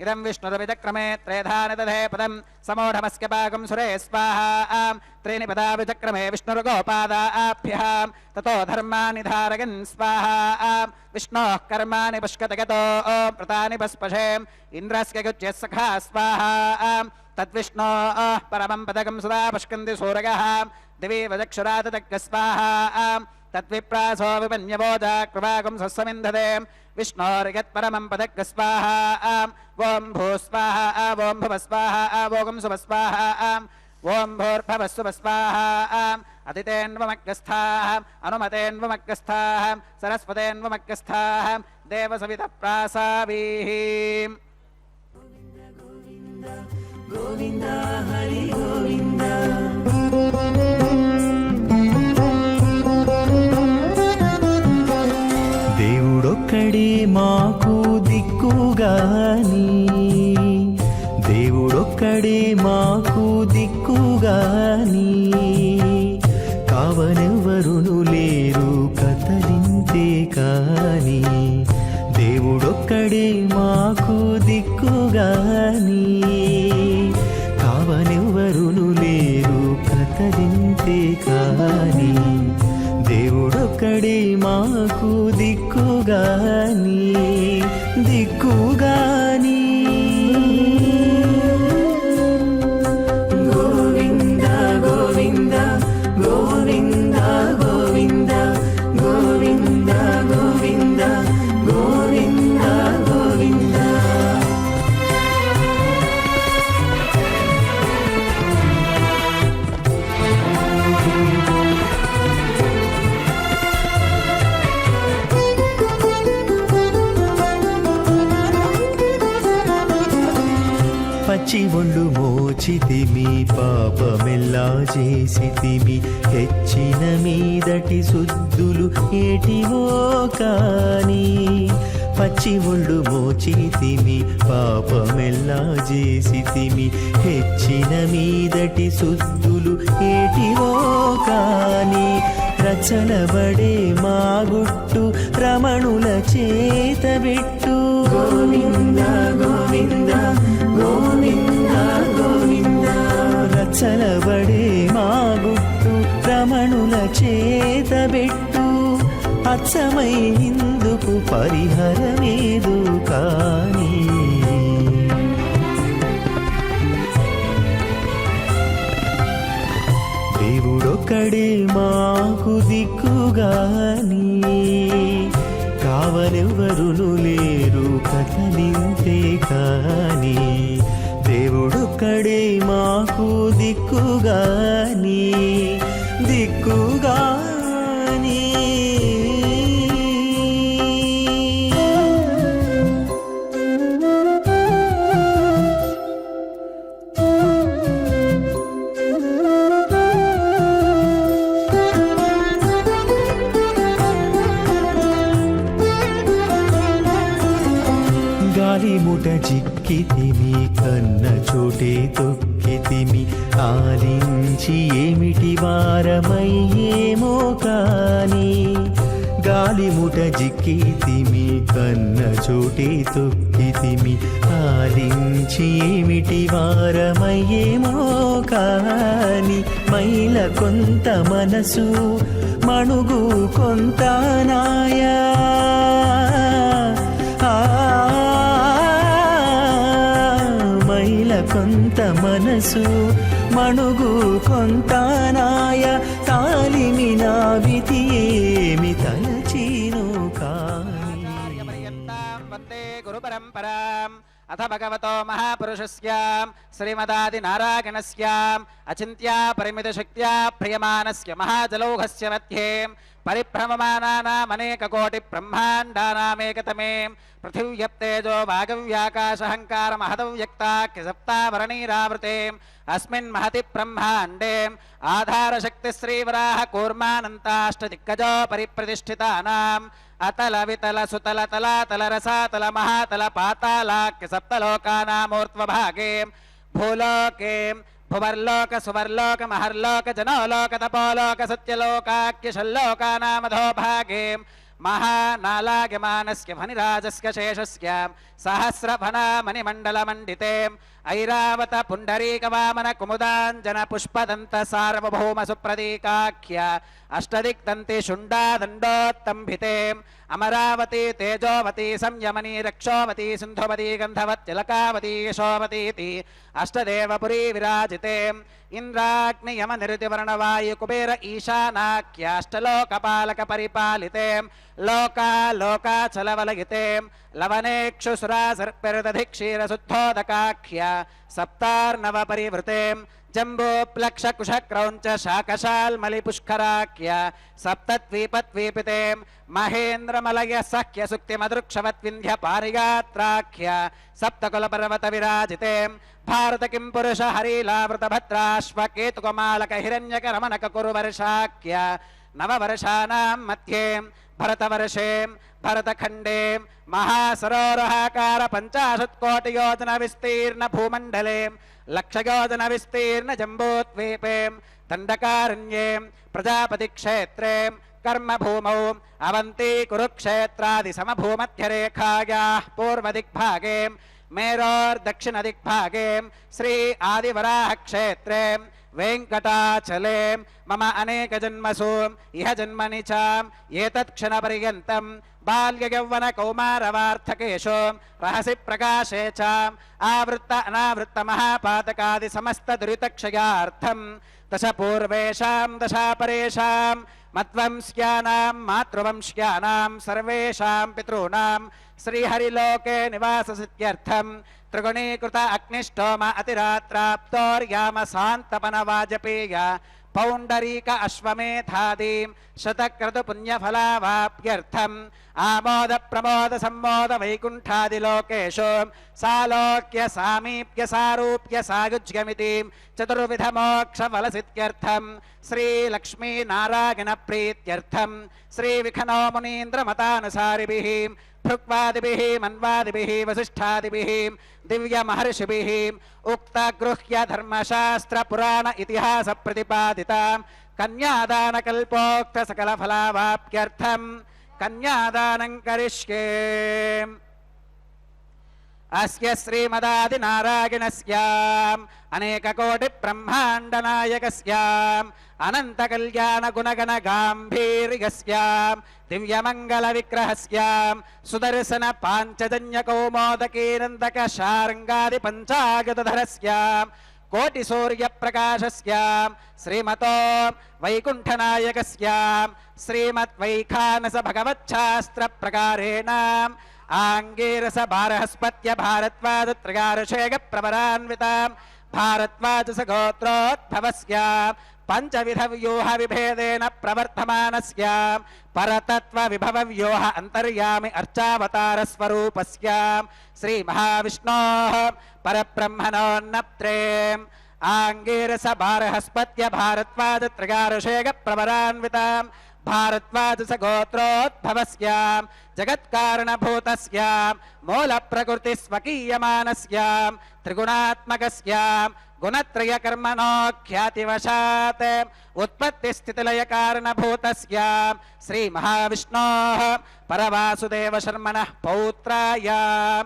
इदं विष्णुरविचक्रमे त्रेधानि दधे पदम् समूढमस्य पाकं सुरे स्वाहा त्रीणि पदा विचक्रमे विष्णुर्गोपादाभ्यः ततो धर्मानि धारयन् स्वाहा विष्णोः कर्माणि पुष्कतगतो व्रतानि पस्पशे इन्द्रस्य गुज्यः सखा स्वाहा तद्विष्णोः परमं पदकं सदा पुष्कन्ति सूरयः दिवि वचक्षुरादतक्क स्वाहा तद्विप्रासो विपन्यवोजा कृपागुं स्वस्वमिन्धते विष्णोर्यत्परमं पदक्क स्वाहा ॐ भूस्वाहा ॐ भुवस्वाहा ॐ सुवस्वाहा ॐ भूर्भवस्वस्वाहा अतितेन्वमग्गस्थाः अनुमतेन्वमग्गस्थाः सरस्वतेन्वमग्गस्थाः देवसवितः प्रासावीः गोविन्द हरि गोविन्द దేవుడొక్కడే మాకు దిక్కుగాని దేవుడొక్కడే మాకు దిక్కుగాని కావనెవ్వరును లేరు కథలింతే కాని దేవుడొక్కడే మాకు దిక్కుగాని కావనెవ్వరును లేరు కథలింతే కాని దేవుడొక్కడే మాకు దిక్కుగాని దిక్కుగాని గోవింద గోవింద గోవింద గోవింద గోవింద గోవింద గోవింద గోవింద పచ్చి ఒళ్ళు మోచితిమి పాపమెల్లా చేసితిమి హెచ్చిన మీదటి శుద్ధులు ఏటివో కాని పచ్చి ఒళ్ళు మోచితిమి పాపమెల్లా చేసితిమి హెచ్చిన మీదటి శుద్ధులు ఏటివో కాని రచనబడే మా గుట్టు రమణుల చేతబెట్టు గోవింద గోవింద గోవింద గోవింద రచనబడే మా గుట్టు రమణుల చేతబెట్టు అచ్చమై ఇందుకు పరిహరమేదు కాని దేవుడొక్కడే మాకు దిక్కుగాని కావనెవ్వరును లేరు కథలింతే కాని దేవుడొక్కడే మాకు దిక్కుగాని దిక్కుగాని గాలిముట చిక్కితిమి కన్న చోటే తొక్కితిమి ఆలించి ఏమిటి వారమయ్యేమో కాని గాలిముట చిక్కితిమి కన్న చోటే తొక్కితిమి ఆలించి ఏమిటి వారమయ్యేమో కాని మైల కొంత మనసు మణుగు కొంత నాయా మైల కొంత మనసు మణుగు కొంత నాయ తాలిమి నావితి ఏమి తలచీను కాని వందే గురు పరంపరాం అథ భగవతో మహాపురుషస్య శ్రీమదాదినారాయణస్య అచింత్యా పరిమిత శక్త్యా ప్రియమానస్య మహాజలౌఘస్య మధ్యే పరిభ్రమమానానామనేక కోటి బ్రహ్మాండానామేకతమే పృథివ్యప్తేజో వాగవ్యాకాశహంకార మహదవ్యక్తాఖ్య సప్తావరణీరావృతే అస్మిన్ మహతి బ్రహ్మాండే ఆధారశక్తి శ్రీవరాహ కూర్మానంతాష్టదిగ్గజో పరిప్రతిష్ఠితానాం అతల వితల సుతల తలాతల రసాతల మహాతల పాతాళాఖ్య సప్తలోకానామూర్ధ్వభాగే భూలోకే భువర్లోక సువర్లోక మహర్లోక జనోలోక తపోలోక సత్యలోకాఖ్య షల్లోకానామధోభాగే మహానాలాగమానస్య ఫణిరాజస్య శేషస్య సహస్రఫణా మణిమండలమండితే ఐరావత పుండరీక వామన కుముదాంజన పుష్పదంత సార్వభౌమ సుప్రదీకాఖ్య అష్టదిక్తంతి శుండాదండోత్తంభితే అమరావతి తేజోవతి సంయమని రక్షోవతి సింధువతి గంధవత్తిలకావతి యశోవతీతి అష్టదేవపురీ విరాజితే ఇంద్రాగ్ని యమ నిరుతివర్ణవాయు కుబేర ఈశానాఖ్యాష్టలోకపాలక పరిపాలితే లోకాలోకాచలవలగితే లవనేక్షుసురాసర్పిరదధిక్షీరశుద్ధోదకాఖ్య సప్తార్ణవ పరివృతే జంబోప్లక్షకుశక్రౌంచ శాకశాల్మలిపుష్కరాఖ్య సప్తద్వీపద్వీపితే మహేంద్రమలయ సఖ్య సుక్తిమదృక్షవద్వింధ్య పారిగాత్రాఖ్య సప్తకులపర్వత విరాజితే భారత కిం పురుష హరీలావృత భద్రాశ్వకేతుకమాలక హిరణ్యక రమణక కురువర్షాఖ్య నవవర్షానాం మధ్యే భరతవర్షే భరతఖండే మహాసరోరహాకార 50 కోటి యోజన విస్తీర్ణ భూమండలే లక్షయోజన విస్తీర్ణ జంబూద్వీపే దండకారణ్యే ప్రజాపతి క్షేత్రే కర్మభూమౌ అవంతి కురుక్షేత్రాది సమభూమధ్యరేఖాయాః పూర్వదిగ్భాగే మేరోర్దక్షిణదిగ్భాగే శ్రీ ఆదివరాహ క్షేత్రే వెంకటాచలే మమ అనేక జన్మసు ఇహ జన్మని చ ఏతత్ క్షణ పర్యంతం బాల్య యౌవన కౌమారవార్థకేషు రహసి ప్రకాశే చ ఆవృత్త అనావృత్త మహాపాతకాది సమస్త దురితక్షయార్థం దశ పూర్వేషాం దశాపరేషాం మద్వంశ్యానాం మాతృవంశ్యానాం సర్వేషాం పితॄణాం శ్రీహరిలోకే నివాససిద్ధ్యర్థం త్రిగుణీకృత అగ్నిష్టోమ అతిరాత్రాప్తోర్యామ శాంతపన వాజపేయ పౌండరీక అశ్వమేధాది శతక్రతు పుణ్యఫలావాప్యర్థం ఆమోద ప్రమోద సమ్మోద వైకుంఠాదిలోకేషు సాలోక్య సామీప్య సారూప్య సాయుజ్యమితి చతుర్విధ మోక్ష ఫలసిద్ధ్యర్థం శ్రీ లక్ష్మీ నారాయణ ప్రీత్యర్థం శ్రీ విఖనో మునీంద్ర మతానుసారిభిః భృక్వాదిభిః మన్వాదిభిః వసిష్ఠాదిభిః దివ్య మహర్షిభిః ఉక్త గృహ్య ధర్మశాస్త్ర పురాణ ఇతిహాస ప్రతిపాదిత కన్యాదాన కల్పోక్త సకల ఫలావాప్యర్థం కన్యాదానం కరిష్యే. అస్య శ్రీమదాదినారాయణస్యాం అనేక కోటి బ్రహ్మాండ నాయకస్యాం అనంత కళ్యాణ గుణగణ గాంభీర్యస్యాం దివ్యమంగళ విగ్రహస్యాం సుదర్శన పాంచజన్య కౌమోదకీనందక శార్ంగాది పంచాగతధరస్యాం కోటి సూర్య ప్రకాశస్యాం శ్రీమతో వైకుంఠనాయకస్యాం శ్రీమద్ వైఖానస భగవచ్ఛాస్త్ర ప్రకారేణ ఆంగీరస బారహస్పత్య భారద్వాజ త్రిగారుషేగ ప్రవరాన్వితాం భారద్వాజ గోత్రోద్భవస్యాం పంచవిధ వ్యూహ విభేదేన ప్రవర్తమానస్యాం పరతత్వ విభవ వ్యూహ అంతర్యామి అర్చావతార స్వరూపస్యాం శ్రీ మహావిష్ణోః పరబ్రహ్మణోన్నప్త్రేం ఆంగీరస బారహస్పత్య భారద్వాజ త్రిగారుషేగ ప్రవరాన్వితాం భారద్వాజ గోత్రోద్భవస్యాం జగత్కారణభూతస్యాం మూల ప్రకృతి స్వకీయమానస్యాం త్రిగుణాత్మకస్యాం గుణత్రయ కర్మణో ఖ్యాతివశాత్ ఉత్పత్తి స్థితిలయ కారణభూతస్యాం శ్రీ మహావిష్ణోః పరవాసుదేవ శర్మణః పౌత్రాయాం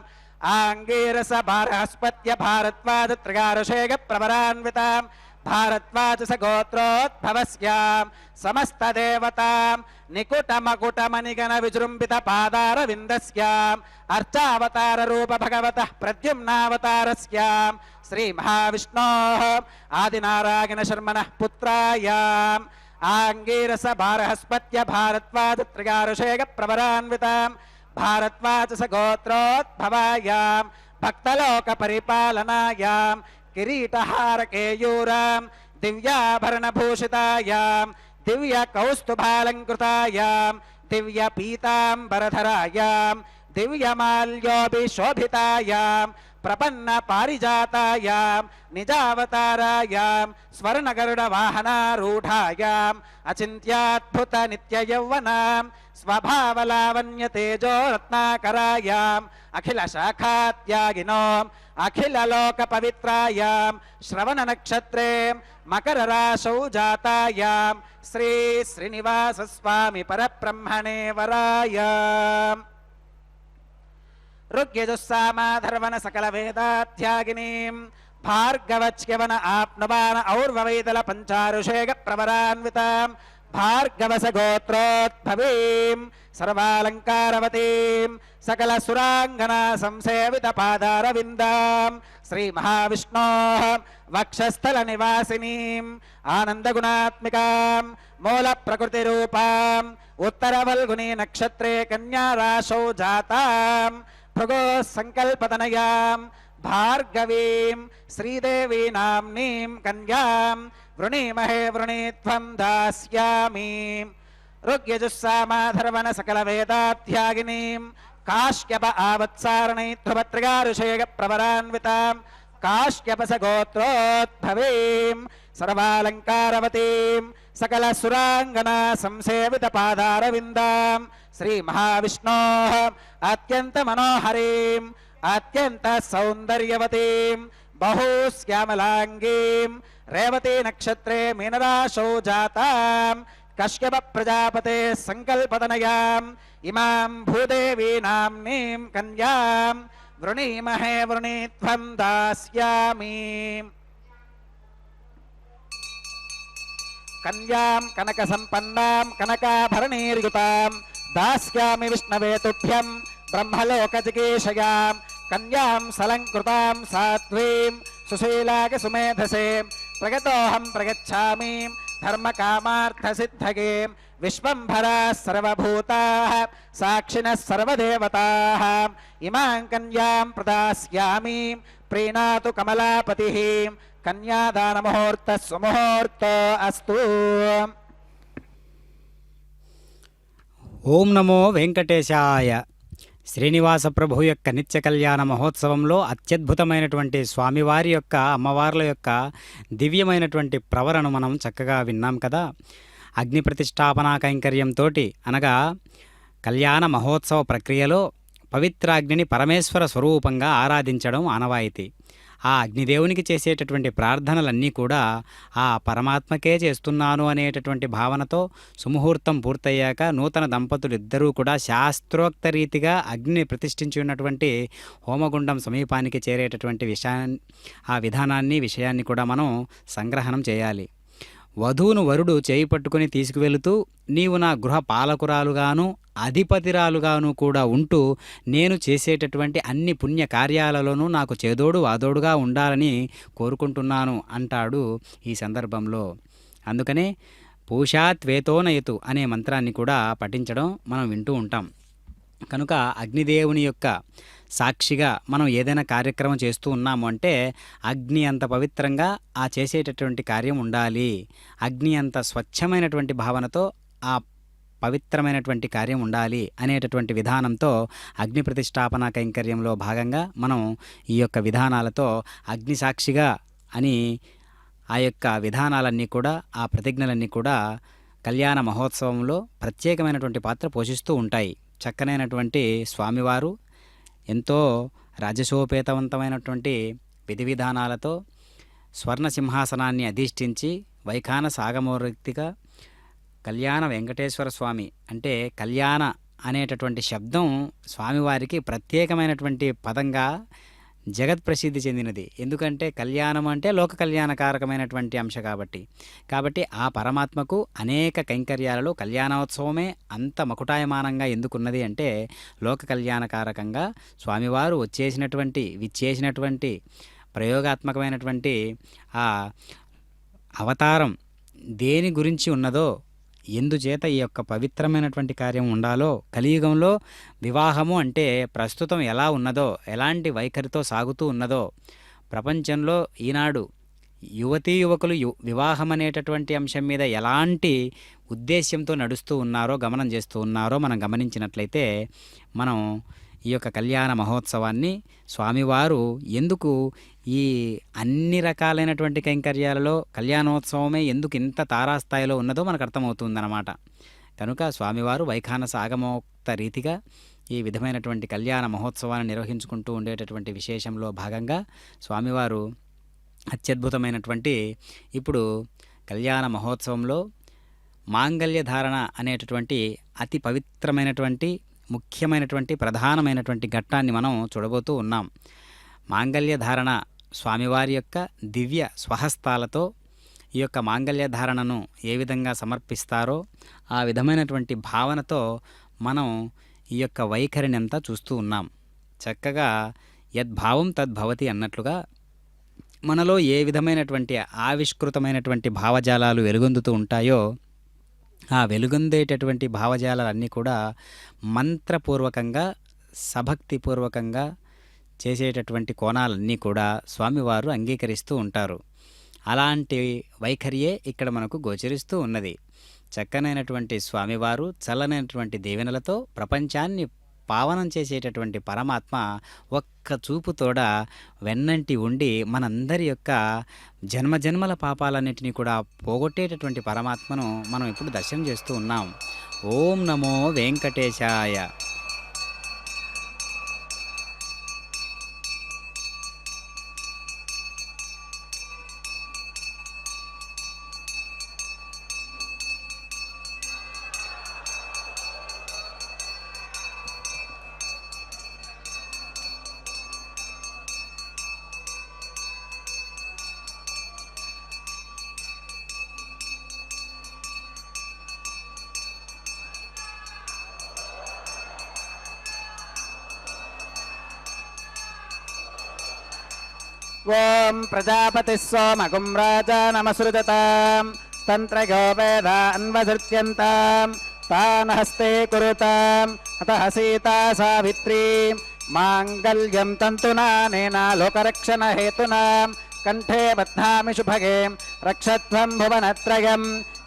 ఆంగీరస బారహస్పత్య భారద్వాజ త్రిగారుషేగ ప్రవరాన్వితాం భారద్వాజ గోత్రోద్భవస్యాం సమస్త దేవతాం నికుటమకుటమనిగణ విజృంభిత పాదార విందస్యాం అర్చావతార రూప భగవతః ప్రద్యుమ్నావతారస్యాం శ్రీ మహావిష్ణోః ఆదినారాయణ శర్మణః పుత్రాయాం ఆంగీరస బారహస్పత్య భారద్వాజ త్రిగారుషేగ ప్రవరాన్వితాం భారద్వాజ గోత్రోద్భవాయాం భక్తలోక పరిపాలనాయాం కిరీటహార కేయూరాం దివ్యాభరణభూషితాయాం దివ్య కౌస్తుభాలంకృతాయాం దివ్య పీతాంబరధరాయాం దివ్యమాల్యోభిశోభితాయాం ప్రపన్న పారిజాతాయాం నిజావతారాయాం స్వర్ణగరుడ వాహనారూఢాయాం అచింత్యాద్భుత నిత్య యౌవనాం స్వభావలావణ్య తేజో రత్నాకరాయాం అఖిల శాఖాత్యాగినో అఖిల లోక పవిత్రాయాం శ్రవణ నక్షత్రే మకర రాశౌ జాతాయాం శ్రీ శ్రీనివాస స్వామి పరబ్రహ్మణే వరాయాం ऋग्यजुस्सामाधर्वण सकलवेदाध्यागिनीं भार्गवच्यवन आप्नुवान और्ववैतल पञ्चारुषेग प्रवरान्वितां भार्गवसगोत्रोद्भवीं सर्वालङ्कारवतीं सकलसुराङ्गना संसेवितपादारविन्दां श्रीमहाविष्णोः वक्षस्थलनिवासिनीम् आनन्दगुणात्मिकां मूलप्रकृतिरूपाम् उत्तरवल्गुनी नक्षत्रे कन्याराशौ जातां भृगोः सङ्कल्पतनयां भार्गवीं श्रीदेवी नाम्नीं कन्यां वृणीमहे वृणीत्वं दास्यामि ऋग्यजुस्सामाधर्वण सकलवेदाध्यागिनीं काश्यप आवत्सारणैध्रुवत्रिगारुषेग प्रवरान्वितां काश्यपसगोत्रोद्भवीं सर्वालङ्कारवतीं सकलसुराङ्गना संसेवितपादारविन्दां श्रीमहाविष्णोः अत्यन्तमनोहरीं अत्यन्तसौन्दर्यवतीं बहुश्यामलाङ्गीं रेवती नक्षत्रे मीनराशौ जातां कश्यप प्रजापते सङ्कल्पतनयाम् इमां भूदेवी नाम्नीं कन्यां वृणीमहे वृणीत्वं दास्यामि कन्यां कनकसम्पन्नां कनकाभरणैर्युतां दास्यामि विष्णवे तुभ्यं ब्रह्मलोकजिगीषयां कन्यां सलङ्कृतां साध्वीं सुशीलाकसुमेधसे प्रगतोऽहं प्रगच्छामि धर्मकामार्थसिद्धये विश्वम्भराः सर्वभूताः साक्षिणः सर्वदेवताः इमां कन्यां प्रदास्यामि प्रीणातु कमलापतिः कन्यादानमुहूर्तः सुमुहूर्तो अस्तु। ఓం నమో వెంకటేశాయ. శ్రీనివాస ప్రభు యొక్క నిత్య కళ్యాణ మహోత్సవంలో అత్యద్భుతమైనటువంటి స్వామివారి యొక్క అమ్మవార్ల యొక్క దివ్యమైనటువంటి ప్రవరను మనం చక్కగా విన్నాం కదా. అగ్ని ప్రతిష్టాపనా కైంకర్యంతో అనగా కళ్యాణ మహోత్సవ ప్రక్రియలో పవిత్రాగ్నిని పరమేశ్వర స్వరూపంగా ఆరాధించడం ఆనవాయితీ. ఆ అగ్నిదేవునికి చేసేటటువంటి ప్రార్థనలన్నీ కూడా ఆ పరమాత్మకే చేస్తున్నాను అనేటటువంటి భావనతో సుముహూర్తం పూర్తయ్యాక నూతన దంపతులు ఇద్దరూ కూడా శాస్త్రోక్త రీతిగా అగ్నిని ప్రతిష్ఠించి ఉన్నటువంటి హోమగుండం సమీపానికి చేరేటటువంటి ఆ విధానాన్ని కూడా మనం సంగ్రహణం చేయాలి. వధువును వరుడు చేయి పట్టుకుని తీసుకువెళుతూ నీవు నా గృహ పాలకురాలుగాను అధిపతిరాలుగాను కూడా ఉంటూ నేను చేసేటటువంటి అన్ని పుణ్య కార్యాలలోనూ నాకు చేదోడు వాదోడుగా ఉండాలని కోరుకుంటున్నాను అంటాడు ఈ సందర్భంలో. అందుకనే పూషాత్వేతోనయతు అనే మంత్రాన్ని కూడా పఠించడం మనం వింటూ ఉంటాం. కనుక అగ్నిదేవుని యొక్క సాక్షిగా మనం ఏదైనా కార్యక్రమం చేస్తూ ఉన్నాము అంటే అగ్ని అంత పవిత్రంగా ఆ చేసేటటువంటి కార్యం ఉండాలి. అగ్ని అంత స్వచ్ఛమైనటువంటి భావనతో ఆ పవిత్రమైనటువంటి కార్యం ఉండాలి అనేటటువంటి విధానంతో అగ్ని ప్రతిష్టాపన కైంకర్యంలో భాగంగా మనం ఈ యొక్క విధానాలతో అగ్ని సాక్షిగా అని ఆ యొక్క విధానాలన్నీ కూడా ఆ ప్రతిజ్ఞలన్నీ కూడా కళ్యాణ మహోత్సవంలో ప్రత్యేకమైనటువంటి పాత్ర పోషిస్తూ ఉంటాయి. చక్కనైనటువంటి స్వామివారు ఎంతో రాజసోపేతవంతమైనటువంటి విధి విధానాలతో స్వర్ణ సింహాసనాన్ని అధిష్ఠించి వైఖానస ఆగమోక్తిగా కళ్యాణ వెంకటేశ్వర స్వామి అంటే కళ్యాణ అనేటటువంటి శబ్దం స్వామివారికి ప్రత్యేకమైనటువంటి పదంగా జగత్ ప్రసిద్ధి చెందినది. ఎందుకంటే కళ్యాణం అంటే లోక కళ్యాణకారకమైనటువంటి అంశం కాబట్టి ఆ పరమాత్మకు అనేక కైంకర్యాలలో కళ్యాణోత్సవమే అంత మకుటాయమానంగా ఎందుకున్నది అంటే లోక కళ్యాణకారకంగా స్వామివారు విచ్చేసినటువంటి ప్రయోగాత్మకమైనటువంటి ఆ అవతారం దేని గురించి ఉన్నదో, ఎందుచేత ఈ యొక్క పవిత్రమైనటువంటి కార్యం ఉండాలో, కలియుగంలో వివాహము అంటే ప్రస్తుతం ఎలా ఉన్నదో, ఎలాంటి వైఖరితో సాగుతూ ఉన్నదో, ప్రపంచంలో ఈనాడు యువతీ యువకులు వివాహం అనేటటువంటి అంశం మీద ఎలాంటి ఉద్దేశ్యంతో నడుస్తూ ఉన్నారో గమనం చేస్తూ ఉన్నారో మనం గమనించినట్లయితే మనం ఈ యొక్క కళ్యాణ మహోత్సవాన్ని స్వామివారు ఎందుకు ఈ అన్ని రకాలైనటువంటి కైంకర్యాలలో కళ్యాణోత్సవమే ఎందుకు ఇంత తారాస్థాయిలో ఉన్నదో మనకు అర్థమవుతుందన్నమాట. కనుక స్వామివారు వైఖానస ఆగమోక్త రీతిగా ఈ విధమైనటువంటి కళ్యాణ మహోత్సవాన్ని నిర్వహించుకుంటూ ఉండేటటువంటి విశేషంలో భాగంగా స్వామివారు అత్యద్భుతమైనటువంటి ఇప్పుడు కళ్యాణ మహోత్సవంలో మాంగళ్య ధారణ అనేటటువంటి అతి పవిత్రమైనటువంటి ముఖ్యమైనటువంటి ప్రధానమైనటువంటి ఘట్టాన్ని మనం చూడబోతూ ఉన్నాం. మాంగళ్య ధారణ స్వామివారి యొక్క దివ్య స్వహస్తాలతో ఈ యొక్క మాంగళ్య ధారణను ఏ విధంగా సమర్పిస్తారో ఆ విధమైనటువంటి భావనతో మనం ఈ యొక్క వైఖరిని అంతా చూస్తూ ఉన్నాం. చక్కగా యద్భావం తద్భవతి అన్నట్లుగా మనలో ఏ విధమైనటువంటి ఆవిష్కృతమైనటువంటి భావజాలాలు వెలుగొందుతూ ఉంటాయో ఆ వెలుగొందేటటువంటి భావజాలాలన్నీ కూడా మంత్రపూర్వకంగా సభక్తిపూర్వకంగా చేసేటటువంటి కోణాలన్నీ కూడా స్వామివారు అంగీకరిస్తూ ఉంటారు. అలాంటి వైఖరియే ఇక్కడ మనకు గోచరిస్తూ ఉన్నది. చక్కనైనటువంటి స్వామివారు చల్లనైనటువంటి దీవెనలతో ప్రపంచాన్ని పావనం చేసేటటువంటి పరమాత్మ ఒక్క చూపుతోడ వెన్నంటి ఉండి మనందరి యొక్క జన్మజన్మల పాపాలన్నింటినీ కూడా పోగొట్టేటటువంటి పరమాత్మను మనం ఇప్పుడు దర్శనం చేస్తూ ఉన్నాం. ఓం నమో వెంకటేశాయ. ఓం ప్రజాపతిः సోమగుం రాజానమసృజతాం తంత్రయో వేదాన్వసృత్యంతాం తాన్ హస్తే కురుతాం అతః సీతా సావిత్రీ మాంగళ్యం తంతునానేన లోకరక్షణ హేతునా కంఠే బధ్నామి శుభగే రక్షత్వం భువనత్రయం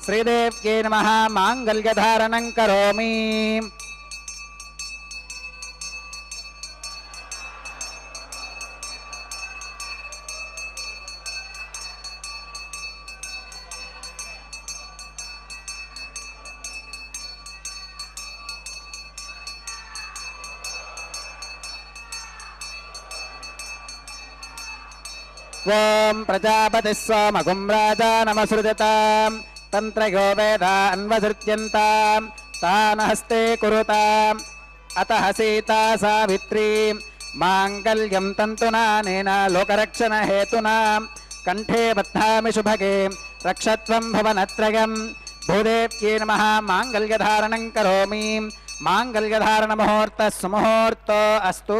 శ్రీదేవ్యై నమః మాంగళ్యధారణం కరోమి. ఓం ప్రజాపతిः సోమగుం రాజానమసృజతాం తంత్రయో వేదాన్వసృత్యంతాం తాన్ హస్తే కురుతాం అతః సీతా సావిత్రీ మాంగళ్యం తంతునానేన లోకరక్షణ హేతునా కంఠే బధ్నామి శుభగే రక్షత్వం భువనత్రయం భూదేవ్యై నమః మాంగళ్యధారణం కరోమి. మాంగళ్యధారణ ముహూర్త సుముహూర్తో అస్తు.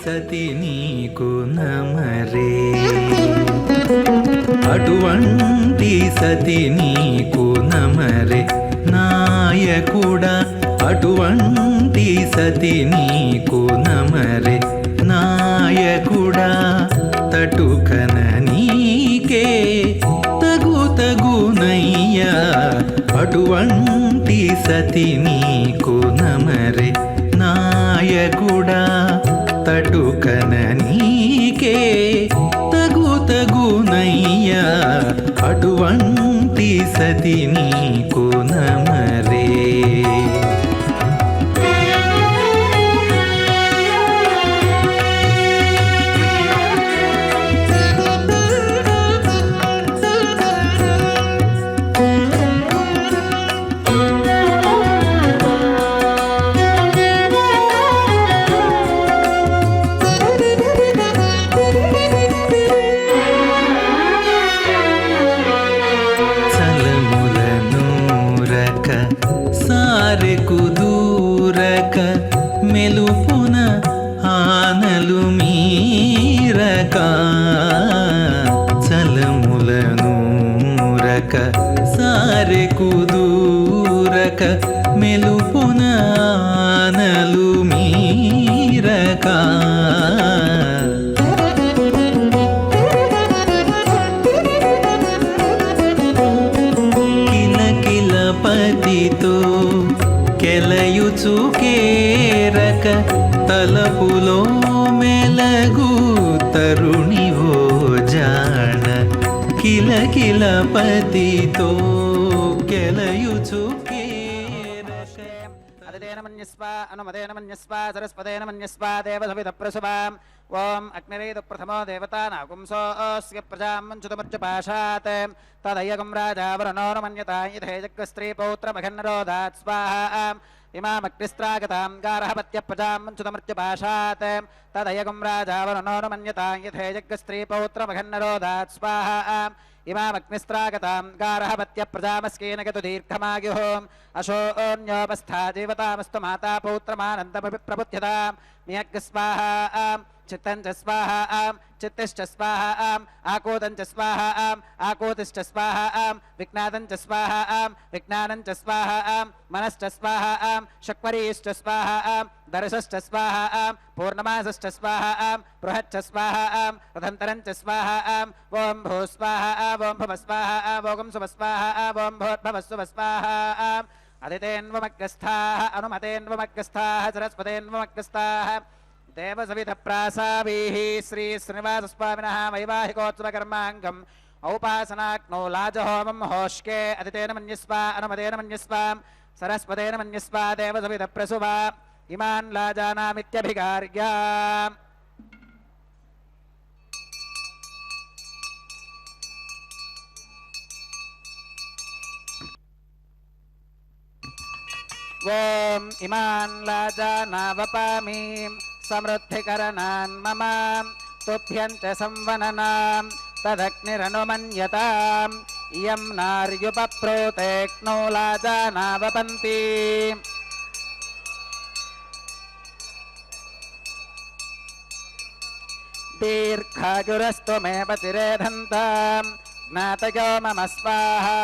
సతి నీకు నమరే, అటువంటి సతి నీకు నమరే నాయకుడా, అటువంటి సతి నీకు నమరే నాయకుడా, తటుకన నీకే తగునయ్యా, అటువంటి సతి నీకు నమరే నాయకుడా, తటుకన నీకే తగునయ్యా, అటువంటి సతి నీకు నమరే. సారెకు దూరక మెలుపున ఆనలు మీరక, చలములనూరక సారెకు దూరక మెలుపున ఆనలు మీరక, పతితో కెలయుచు కేరక తలపులో మెలగు తరుణివో జాణ, కిలకిల పతితో కెలయుచు అదితేన మన్యస్వ అనుమతేన మన్యస్వ సరస్వతేన మన్యస్వ దేవసవిత ప్రసవాం ఓం అగ్నిరేదు ప్రథమో దేవతానాగుంసోऽस्य ప్రజాం మంచుతమర్చపాశాత్ తదయగం రాజా వరుణోరమన్యతా యథేజగ్స్త్రీ పౌత్రమఘన్నరోధాత్ స్వాహా ఇమామగ్నిస్త్రాగతాం గార్హపత్య ప్రజాం మంచుతమర్చపాశాత్ తదయగం రాజా వరుణోరమన్యతా యథేజగ్స్త్రీ పౌత్రమఘన్నరోధాత్ స్వాహా ఇమామగ్నిస్త్రాగతాం గార్హపత్య ప్రజామస్కేన గతు దీర్ఘమాయుః అశోన్యోపస్థా జీవతామస్తు మాతా పౌత్రమానందమపి ప్రబుధ్యతాం నియగ్గ స్వాహా చిత్తం చ స్వాహా చిత్తిశ్చ స్వాహా ఆకోతం చ స్వాహా ఆకోతిశ్చ స్వాహా విజ్ఞాతం చ స్వాహా విజ్ఞానం చ స్వాహా మనశ్చ స్వాహా శక్వరీశ్చ స్వాహా దర్శశ్చ స్వాహా పూర్ణమాసశ్చ స్వాహా బృహచ్చ స్వాహా రథంతరం చ స్వాహా ఓం భూ స్వాహా ఓం భవ స్వాహా ఓం శుభ స్వాహా ఓం భూర్భవ శుభ స్వాహా అదితేన్వమగ్గస్థాః అనుమతేన్వమగ్గస్థాః సరస్వతేన్వమగ్గస్థాః దేవసవిధప్రాసావీః శ్రీ శ్రీనివాసస్వామినः వైవాహికోత్సవకర్మాంగం ఔపాసనాగ్నౌ లాజహోమం హోష్కే అదితేన మన్యస్వ అనుమతేన మన్యస్వ సరస్వతేన మన్యస్వ దేవసవిధప్రసువా ఇమాన్ లాజానామిత్యభికార్య. ఓం ఇమాన్ లాజానావపామి సమృద్ధికరణాన్ మమ తుభ్యం చ సంవననాం తదగ్నిరనుమన్యతాం ఇయం నార్యుపప్రోతేక్నౌ లాజానావపంతి. దీర్ఘాయురస్తు మే పతిరేధంతాం జ్ఞాతయో మమ స్వాహా.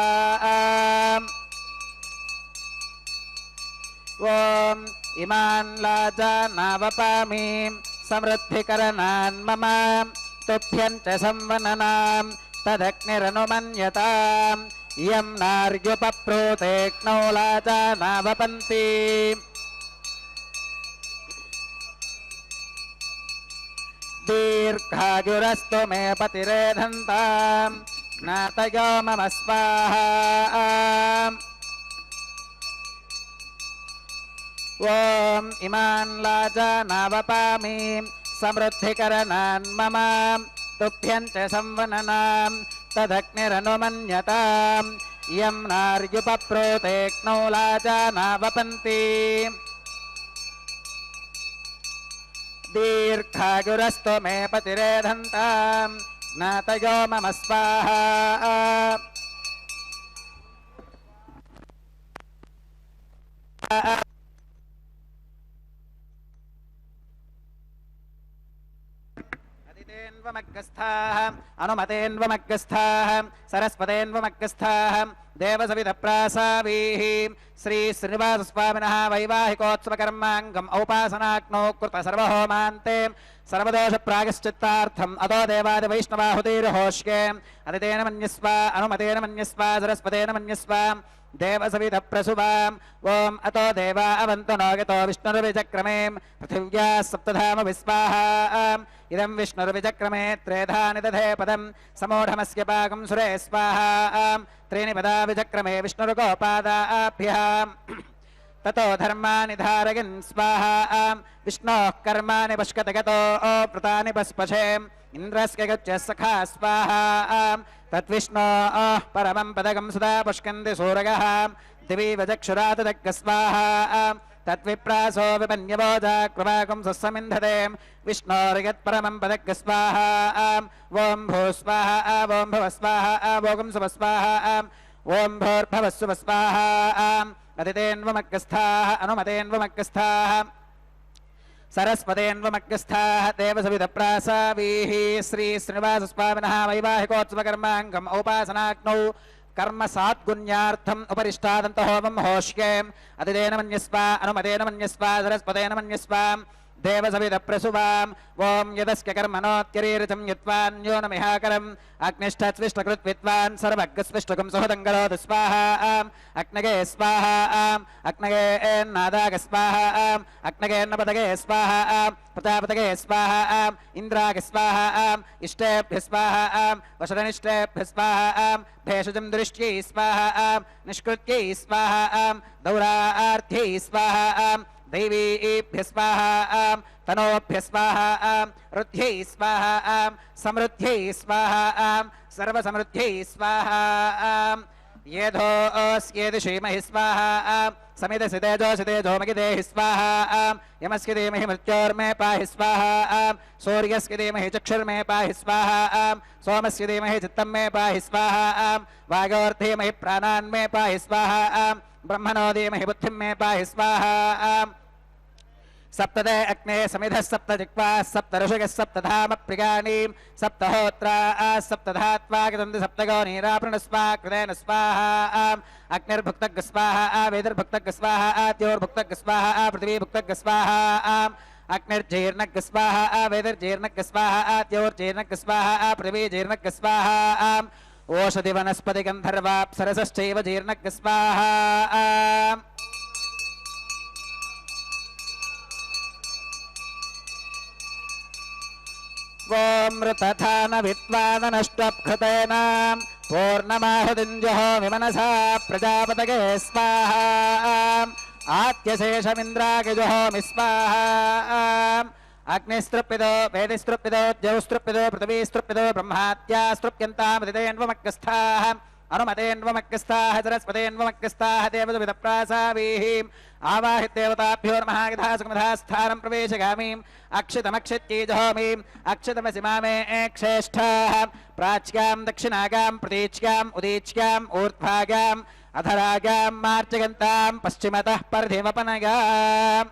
ఓం ఇమాన్ లాజానావపామి సమృద్ధికరణాన్ మమ తుభ్యం చ సంవననాం తదగ్నిరనుమన్యతాం ఇయం నార్యుపప్రోతేక్నౌ లాజానావపంతి. దీర్ఘాయురస్తు మే పతిరేధంతాం జ్ఞాతయో మమ స్వాహా. ఓం ఇమాన్ లాజానావపామి సమృద్ధికరణాన్ మమ తుభ్యం చ సంవననాం తదగ్నిరనుమన్యతాం ఇయం నార్యుపప్రోతేక్నౌ లాజానావపంతి. దీర్ఘాయురస్తు మే పతిరేధంతాం జ్ఞాతయో మమ స్వాహా. అదితేన్వమగ్గస్థాః అనుమతేన్వమగ్గస్థాః సరస్వతేన్వమగ్గస్థాః దేవసవిధప్రాసావీః శ్రీ శ్రీనివాసస్వామినः వైవాహికోత్సవకర్మాంగం ఔపాసనాగ్నౌ కృత సర్వహోమాంతే సర్వదోష ప్రాయశ్చిత్తార్థం అదో దేవాది వైష్ణవాహుతిర్హోష్కే అదితేన మన్యస్వ అనుమతేన మన్యస్వ సరస్వతేన మన్యస్వ దేవసవిధప్రసువాం. ఓం అతో దేవా అవంతు నోగతో విష్ణుర్విచక్రమే పృథివ్యా సప్తధామ విస్వాహా. ఇదం విష్ణుర్విచక్రమే త్రేధాని దధే పదం సమూఢమస్య పాకం సురే స్వాహా. త్రీణి పదా విచక్రమే విష్ణుర్గోపాదాభ్యాం తతో ధర్మాని ధారయన్ స్వాహా. విష్ణోః కర్మాణి పశ్కతగతో పృతాని పస్పశే ఇంద్రస్య గచ్చ సఖా స్వాహా. తద్విష్ణోః పరమం పదకం సదా పుష్కంది సూరగః దివి వచక్షురాతదగ్గ స్వాహా. తద్విప్రాసో విపన్యవోజా కృపాకం సస్సమింధతే విష్ణోర్యత్పరమం పదగ్గ స్వాహా. ఓం భూ స్వాహా ఓం భవ స్వాహా ఓం శుభ స్వాహా ఓం భూర్భవ శుభ స్వాహా. అదితేన్వమగ్గస్థాః అనుమతేన్వమగ్గస్థాః సరస్వతేన్వమగ్గస్థాః దేవసవిధప్రాసావీః శ్రీ శ్రీనివాసస్వామినः వైవాహికోత్సవకర్మాంగం ఔపాసనాగ్నౌ కర్మ సాద్గుణ్యార్థం ఉపరిష్టాదంతహోమం హోష్కే అదితేన మన్యస్వ అనుమతేన మన్యస్వ సరస్వతేన మన్యస్వ దేవసవిధప్రసువాం. ఓం యదస్య కర్మణోత్యరీరితం యత్వాన్యో నమిహాకరం అగ్నిష్ఠస్విష్టకృత్ విద్వాన్ సర్వగ్గస్విష్టకం సుహదంగరోధ స్వాహా. అగ్నగే స్వాహా అగ్నగే నాదాగ స్వాహా అగ్నగేన్నపదగే స్వాహా ప్రజాపతగే స్వాహా ఇంద్రాగ స్వాహా ఇష్టేభ్య స్వాహా వశరనిష్టేభ్య స్వాహా భేషజం దృష్ట్యై స్వాహా నిష్కృత్యై స్వాహా దౌరార్థ్యై స్వాహా दैवीभ्यः स्वाहा तनोभ्यः स्वाहा रुद्ध्यै स्वाहा समृद्ध्यै स्वाहा सर्वसमृद्ध्यै स्वाहा येधोऽस्येति श्रीमहि स्वाहा समिदसि तेजोषि तेजोमगिदेहि स्वाहा यमस्य धीमहि मृत्योर्मे पाहि स्वाहा सूर्यस्य धीमहि चक्षुर्मे पाहि स्वाहा सोमस्य धीमहि चित्तं मे पाहि स्वाहा वायोर्धीमहि प्राणान् मे पाहि स्वाहा ब्रह्मणो धीमहि बुद्धिं मे पाहि स्वाहा सप्तदे अग्ने समिधः सप्तजिह्वाः सप्तऋषयः सप्तधाम प्रियाणीं सप्तहोत्रा सप्तधात्वा गतन्ति सप्तगो नीरापृणस्वा कृतेन स्वाहा अग्निर्भुक्तग् स्वाहा वेदिर्भुक्तग् स्वाहा द्योर्भुक्तग् स्वाहा पृथिवीभुक्तग् स्वाहा अग्निर्जीर्णग् स्वाहा वेदिर्जीर्णग् स्वाहा द्योर्जीर्णग् स्वाहा पृथिवीजीर्णग् स्वाहा ओषधि वनस्पति गन्धर्वाप्सरसश्चैव जीर्णग् स्वाहा मृतधान विद्वाननष्टभृतेन पूर्णमाहुदिञ्जहो विमनसा प्रजापतये स्वाहा आत्यशेषमिन्द्रागिजुहोमि स्वाहा अग्निस्तृप्यतो वेदिस्तृप्यतो द्यौस्तृप्यतो पृथिवीस्तृप्यतो ब्रह्मात्यास्तृप्यन्तामतितेन्वमग्गस्थाः अनुमतेन्वमग्गस्थाः सरस्वतेन्वमग्गस्थाः देवदविदप्रासावीः आवाहिदेवताभ्यो नमः यथा सुखमथा स्थानं प्रवेशगामीम् अक्षितमक्षित्यैजहोमीम् अक्षितमसि मामे क्षेष्ठाः प्राच्यां दक्षिणागां प्रतीच्याम् उदीच्याम् ऊर्ध्वागाम् अधरागां मार्जगन्तां पश्चिमतः परधिवपनगाम्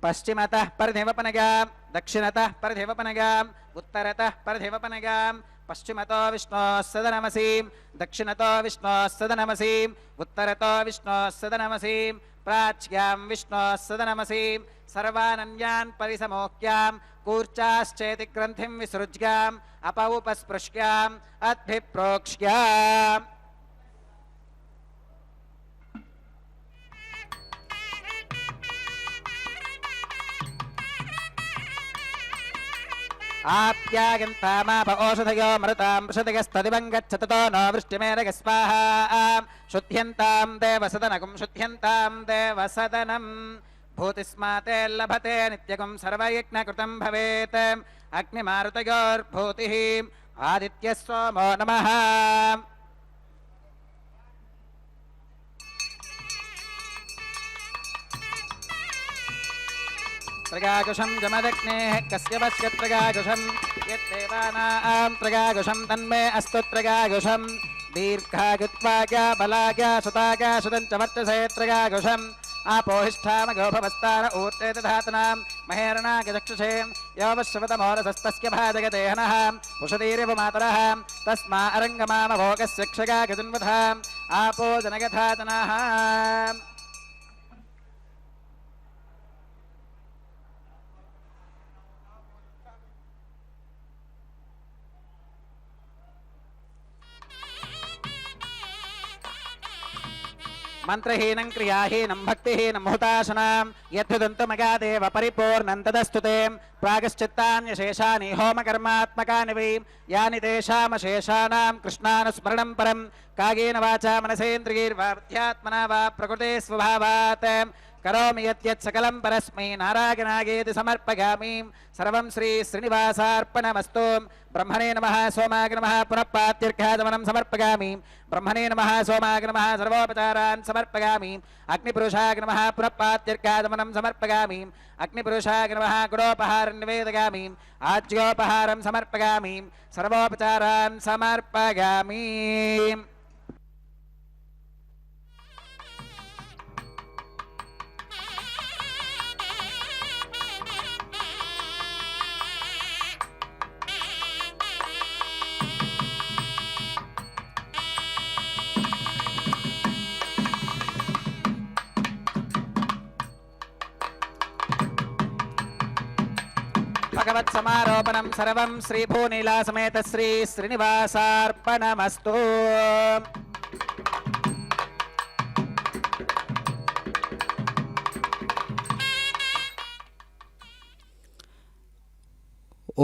पश्चिमतः परधिवपनगाम् दक्षिणतः परधिवपनगाम् उत्तरतः परधिवपनगाम् पश्चिमतो विष्णोः सदनमसीं दक्षिणतो विष्णोः सदनमसीं उत्तरतो विष्णोः सदनमसीं प्राच्यां विष्णोः सदनमसीं सर्वानन्यान् परिसमोक्यां कूर्चाश्चेति ग्रन्थिं विसृज्याम् अपौपस्पृश्याम् अद्भिप्रोक्ष्याम् आप्यागन्तामाप ओषधयो मृतां वृषधिगस्तदिवं गच्छततो नो वृष्टिमेरग स्वाहा शुद्ध्यन्तां देवसदनकं शुद्ध्यन्तां देवसदनं भूतिस्माते लभते नित्यकं सर्वयज्ञकृतं भवेत् अग्निमारुतयोर्भूतिः आदित्यः सोमो नमः त्रगाकुशं जमदग्नेः कस्य वस्य त्रगाकुशं यद्देवानां त्रगाकुशं तन्मे अस्तु त्रगाकुशं दीर्घायुत्वाया बलाया सुताया सुतं च वर्चसे त्रगाकुशम् आपोहिष्ठामगोभवस्तान ऊर्ते दधातनां महेरणागचक्षुषे योवश्रवतमोरसस्तस्य भाजगदेहनः उषदीरिव मातरः तस्मा अरङ्गमामभोगस्य क्षगागजन्वधाम् आपो जनगधातनाः मंत्रहीनं क्रियाहीनं भक्तिहीनं हुताशनां यद्वदन्तमगादेव परिपूर्णं तदस्तुते प्रागश्चित्तान्यशेषानि होमकर्मात्मकानि वै यानि तेषामशेषाणां कृष्णानुस्मरणं परं कायेन वाचा मनसेन्द्रियैर्वा बुद्ध्यात्मना वा प्रकृते स्वभावात् करोमि यत् सकलं परस्मै नारायणायेति समर्पयामि सर्वं श्री श्रीनिवासार्पणमस्तु ब्रह्मणे नमः सोमाय नमः पुनः पात्यर्घ्याचमनं समर्पयामि ब्रह्मणे नमः सोमाय नमः सर्वोपचारान् समर्पयामि अग्निपुरुषाय नमः पुनः पात्यर्घ्याचमनं समर्पयामि अग्निपुरुषाय नमः गुडोपहारं निवेदयामि आज्योपहारं समर्पयामि सर्वोपचारान् समर्पयामि भगवत् समारोपणं सर्वं श्री भूनीला समेत श्री श्रीनिवासार्पणमस्तु।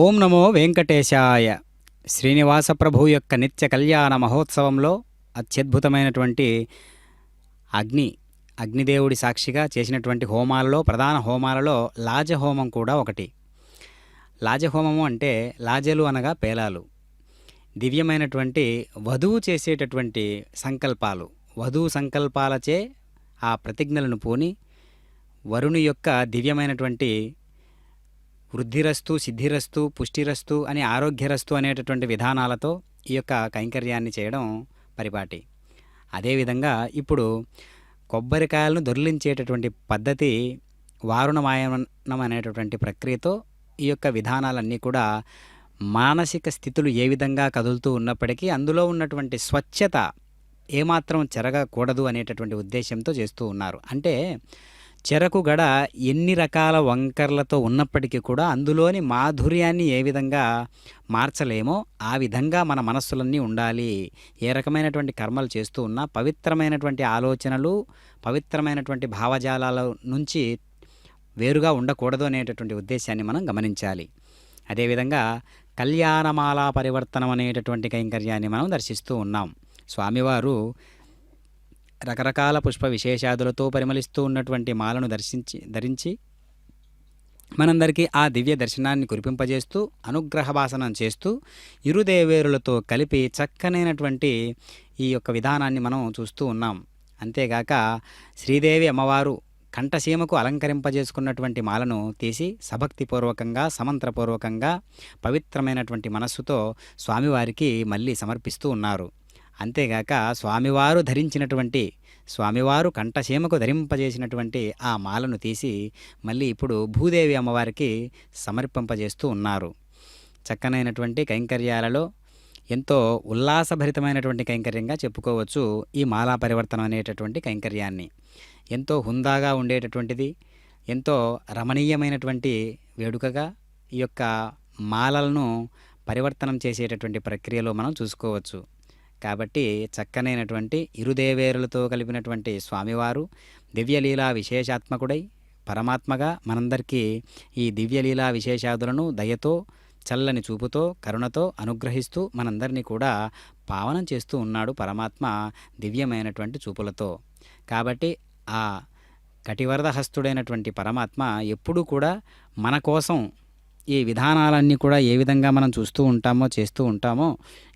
ఓం నమో వెంకటేశాయ. శ్రీనివాస ప్రభు యొక్క నిత్య కళ్యాణ మహోత్సవంలో అత్యద్భుతమైనటువంటి అగ్ని అగ్నిదేవుడి సాక్షిగా చేసినటువంటి హోమాలలో, ప్రధాన హోమాలలో లాజహోమం కూడా ఒకటి. లాజహోమము అంటే లాజలు అనగా పేలాలు. దివ్యమైనటువంటి వధువు చేసేటటువంటి సంకల్పాలు, వధువు సంకల్పాలచే ఆ ప్రతిజ్ఞలను పూని వరుణి యొక్క దివ్యమైనటువంటి వృద్ధిరస్తు, సిద్ధిరస్తు, పుష్టిరస్తు అని ఆరోగ్యరస్తు అనేటటువంటి విధానాలతో ఈ యొక్క కైంకర్యాన్ని చేయడం పరిపాటి. అదేవిధంగా ఇప్పుడు కొబ్బరికాయలను దొర్లించేటటువంటి పద్ధతి, వారుణమాయనం అనేటటువంటి ప్రక్రియతో ఈ యొక్క విధానాలన్నీ కూడా మానసిక స్థితులు ఏ విధంగా కదులుతూ ఉన్నప్పటికీ అందులో ఉన్నటువంటి స్వచ్ఛత ఏమాత్రం చెరగకూడదు అనేటటువంటి ఉద్దేశంతో చేస్తూ ఉన్నారు. అంటే చెరకు గడ ఎన్ని రకాల వంకర్లతో ఉన్నప్పటికీ కూడా అందులోని మాధుర్యాన్ని ఏ విధంగా మార్చలేమో ఆ విధంగా మన మనస్సులన్నీ ఉండాలి. ఏ రకమైనటువంటి కర్మలు చేస్తూ ఉన్నా పవిత్రమైనటువంటి ఆలోచనలు, పవిత్రమైనటువంటి భావజాలాల నుంచి వేరుగా ఉండకూడదు అనేటటువంటి ఉద్దేశాన్ని మనం గమనించాలి. అదేవిధంగా కళ్యాణమాలా పరివర్తనం అనేటటువంటి కైంకర్యాన్ని మనం దర్శిస్తూ ఉన్నాం. స్వామివారు రకరకాల పుష్ప విశేషాదులతో పరిమళిస్తూ ఉన్నటువంటి మాలను ధరించి మనందరికీ ఆ దివ్య దర్శనాన్ని కురిపింపజేస్తూ అనుగ్రహ భాసనం చేస్తూ ఇరుదేవేరులతో కలిపి చక్కనైనటువంటి ఈ యొక్క విధానాన్ని మనం చూస్తూ ఉన్నాం. అంతేగాక శ్రీదేవి అమ్మవారు కంఠసీమకు అలంకరింపజేసుకున్నటువంటి మాలను తీసి సభక్తిపూర్వకంగా, సమంత్రపూర్వకంగా పవిత్రమైనటువంటి మనస్సుతో స్వామివారికి మళ్ళీ సమర్పిస్తూ ఉన్నారు. అంతేగాక స్వామివారు కంఠసీమకు ధరింపజేసినటువంటి ఆ మాలను తీసి మళ్ళీ ఇప్పుడు భూదేవి అమ్మవారికి సమర్పింపజేస్తూ ఉన్నారు. చక్కనైనటువంటి కైంకర్యాలలో ఎంతో ఉల్లాసభరితమైనటువంటి కైంకర్యంగా చెప్పుకోవచ్చు ఈ మాలా పరివర్తనం అనేటటువంటి కైంకర్యాన్ని. ఎంతో హుందాగా ఉండేటటువంటిది, ఎంతో రమణీయమైనటువంటి వేడుకగా ఈ యొక్క మాలలను పరివర్తనం చేసేటటువంటి ప్రక్రియలో మనం చూసుకోవచ్చు. కాబట్టి చక్కనైనటువంటి ఇరుదేవేరులతో కలిపినటువంటి స్వామివారు దివ్యలీలా విశేషాత్మకుడై పరమాత్మగా మనందరికీ ఈ దివ్యలీలా విశేషాదులను దయతో, చల్లని చూపుతో, కరుణతో అనుగ్రహిస్తూ మనందరినీ కూడా పావనం చేస్తూ ఉన్నాడు పరమాత్మ దివ్యమైనటువంటి చూపులతో. కాబట్టి ఆ కటివరదహస్తుడైనటువంటి పరమాత్మ ఎప్పుడూ కూడా మన కోసం ఈ విధానాలన్నీ కూడా ఏ విధంగా మనం చూస్తూ ఉంటామో, చేస్తూ ఉంటామో,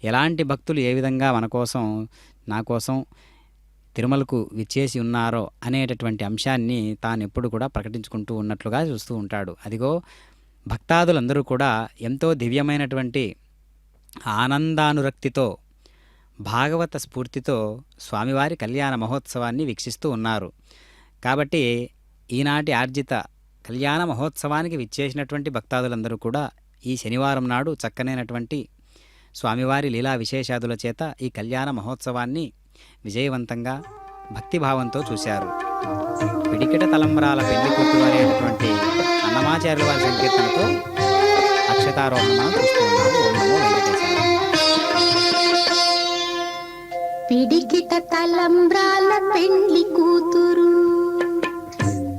ఎలాంటి భక్తులు ఏ విధంగా మన కోసం, నా కోసం తిరుమలకు విచ్చేసి ఉన్నారో అనేటటువంటి అంశాన్ని తాను ఎప్పుడు కూడా ప్రకటించుకుంటూ ఉన్నట్లుగా చూస్తూ ఉంటాడు. అదిగో భక్తాదులందరూ కూడా ఎంతో దివ్యమైనటువంటి ఆనందానురక్తితో, భాగవత స్ఫూర్తితో స్వామివారి కళ్యాణ మహోత్సవాన్ని వీక్షిస్తూ ఉన్నారు. కాబట్టి ఈనాటి ఆర్జిత కళ్యాణ మహోత్సవానికి విచ్చేసినటువంటి భక్తాదులందరూ కూడా ఈ శనివారం నాడు చక్కనైనటువంటి స్వామివారి లీలా విశేషాదుల చేత ఈ కళ్యాణ మహోత్సవాన్ని విజయవంతంగా భక్తిభావంతో చూశారు. పిడికిట తలంబ్రాల పెళ్లి కూతురు అనేటటువంటి అన్నమాచార్యుల వారి సంకీర్తనతో అక్షతారోహణ మనం చూస్తూ ఉన్నాము. ఓం నమో వెంకటేశాయ. పిడికిట తలంబ్రాల పెండ్లి కూతురు,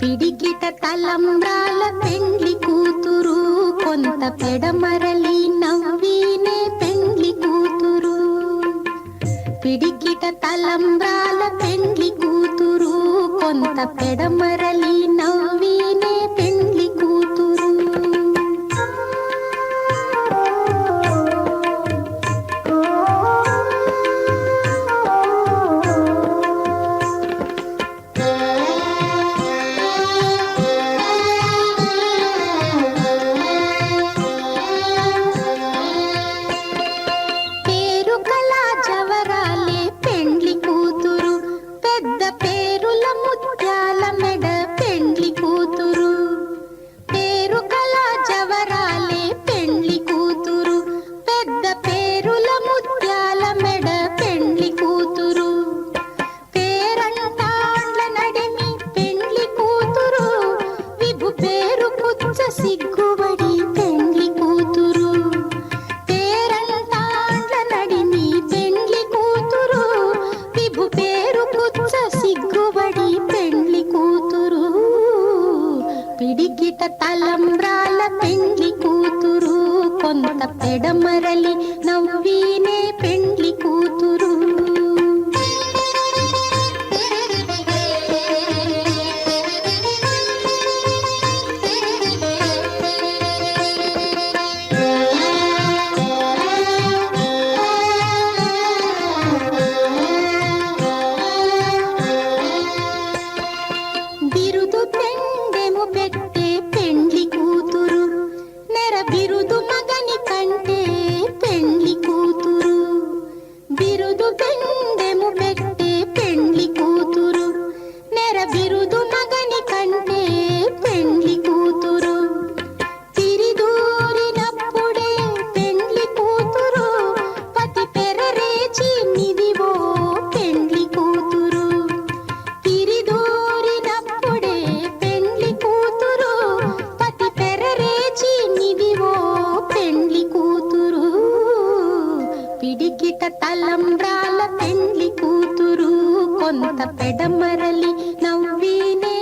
పిడికిట తలంబ్రాల పెండ్లి కూతురు, కొంత పెడమరలి నవ్వినే పెండ్లి కూతురు. పిడికిట తలంబ్రాల పెండ్లి కూతురు, కొంత పెడమరలి నవ్వినే పెండ్లి కూతురు. పెండ్లి ముంగిట తలంబ్రాల పెండ్లి కూతురు కొంత పెడమరలి నవ్వినే